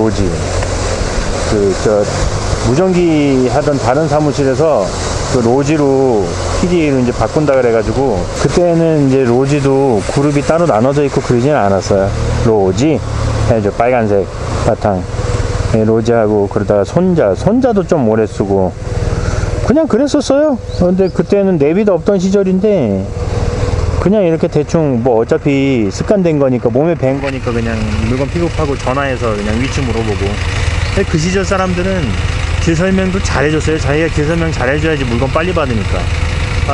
무전기 하던 다른 사무실에서 그 로지로 PDA로 이제 바꾼다 그래가지고, 그때는 이제 로지도 그룹이 따로 나눠져 있고 그러지는 않았어요. 로지 해죠. 빨간색 바탕. 네, 로지하고, 그러다가 손자도 좀 오래 쓰고 그냥 그랬었어요. 근데 그때는 내비도 없던 시절인데 그냥 이렇게 대충 뭐 어차피 습관된 거니까, 몸에 밴 거니까 그냥 물건 픽업하고 전화해서 그냥 위치 물어보고. 근데 그 시절 사람들은 길 설명도 잘해줬어요. 자기가 길 설명 잘해줘야지 물건 빨리 받으니까.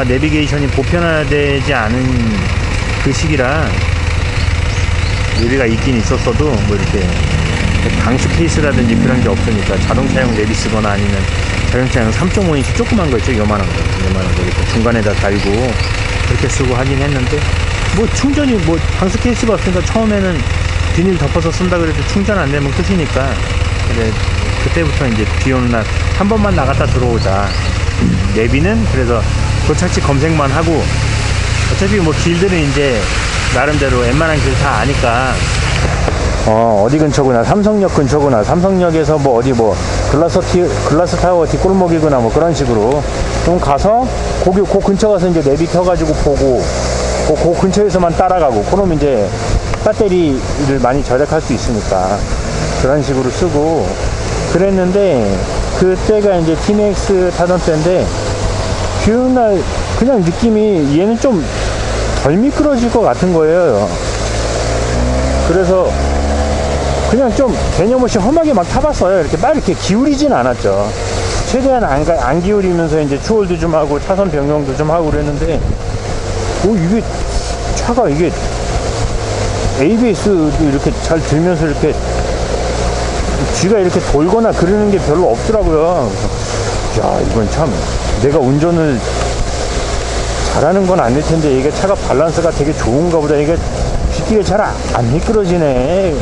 내비게이션이 보편화되지 않은 그 시기라 내비가 있긴 있었어도 뭐 이렇게 방수 케이스라든지 그런 게 없으니까 자동차용 내비 쓰거나 아니면 자동차용 3.5인치 조그만 거 있죠. 요만한 거 이렇게 중간에다 달고 그렇게 쓰고 하긴 했는데, 뭐 충전이 뭐 방수 케이스가 없으니까 처음에는 비닐 덮어서 쓴다 그래도 충전 안 되면 끝이니까. 근데 그때부터 이제 비 오는 날 한 번만 나갔다 들어오자. 내비는 그래서 도착지 검색만 하고, 어차피 뭐 길들은 이제 나름대로 웬만한 길 다 아니까 어디 근처구나, 삼성역 근처구나, 삼성역에서 뭐 어디 뭐 글라스 타워 뒷골목이구나, 뭐 그런 식으로 좀 가서 그 근처 가서 이제 내비 켜가지고 보고, 그 근처에서만 따라가고, 그러면 이제 배터리를 많이 절약할 수 있으니까 그런 식으로 쓰고 그랬는데, 그때가 이제 TMX 타던 때인데 비 오는 날 그냥 느낌이 얘는 좀 덜 미끄러질 것 같은 거예요. 그래서 그냥 좀 개념 없이 험하게 막 타봤어요. 이렇게 막 이렇게 기울이진 않았죠. 최대한 안 기울이면서 이제 추월도 좀 하고 차선 변경도 좀 하고 그랬는데, 이게 차가 이게 ABS도 이렇게 잘 들면서 이렇게 쥐가 이렇게 돌거나 그러는 게 별로 없더라고요. 야, 이건 참 내가 운전을 잘하는 건 아닐 텐데 이게 차가 밸런스가 되게 좋은가 보다. 이게 빗길에 잘 안 미끄러지네.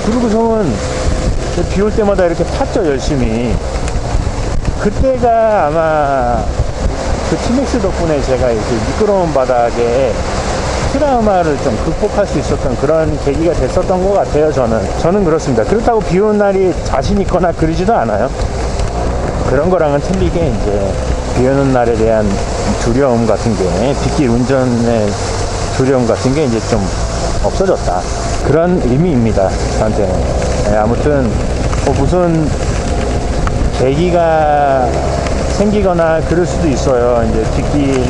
그러고서는 비 올 때마다 이렇게 탔죠, 열심히. 그때가 아마 그 TMX 덕분에 제가 이렇게 미끄러운 바닥에 트라우마를 좀 극복할 수 있었던 그런 계기가 됐었던 것 같아요. 저는 그렇습니다. 그렇다고 비 오는 날이 자신 있거나 그러지도 않아요. 그런 거랑은 틀리게 이제 비 오는 날에 대한 두려움 같은 게, 빗길 운전의 두려움 같은 게 이제 좀 없어졌다, 그런 의미입니다, 저한테는. 네, 아무튼 뭐 무슨 계기가 생기거나 그럴 수도 있어요. 이제 빗길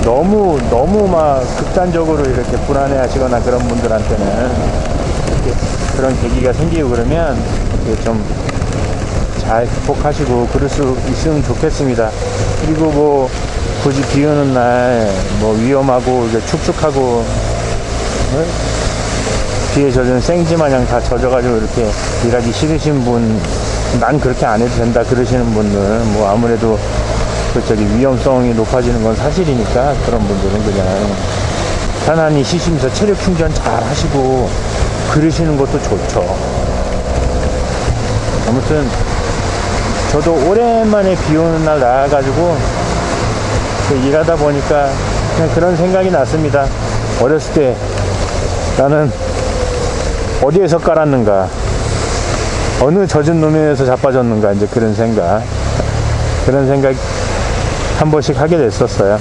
너무 막 극단적으로 이렇게 불안해 하시거나 그런 분들한테는 이렇게 그런 계기가 생기고 그러면 이렇게 좀 잘 극복하시고 그럴 수 있으면 좋겠습니다. 그리고 뭐 굳이 비 오는 날 뭐 위험하고 이게 축축하고 비에 젖은 생지 마냥 다 젖어가지고 이렇게 일하기 싫으신 분, 난 그렇게 안 해도 된다 그러시는 분들, 뭐 아무래도 위험성이 높아지는 건 사실이니까 그런 분들은 그냥 편안히 쉬시면서 체력 충전 잘 하시고 그러시는 것도 좋죠. 아무튼 저도 오랜만에 비 오는 날 나와가지고 일하다 보니까 그냥 그런 생각이 났습니다. 어렸을 때 나는 어디에서 깔았는가, 어느 젖은 노면에서 자빠졌는가, 이제 그런 생각 한 번씩 하게 됐었어요.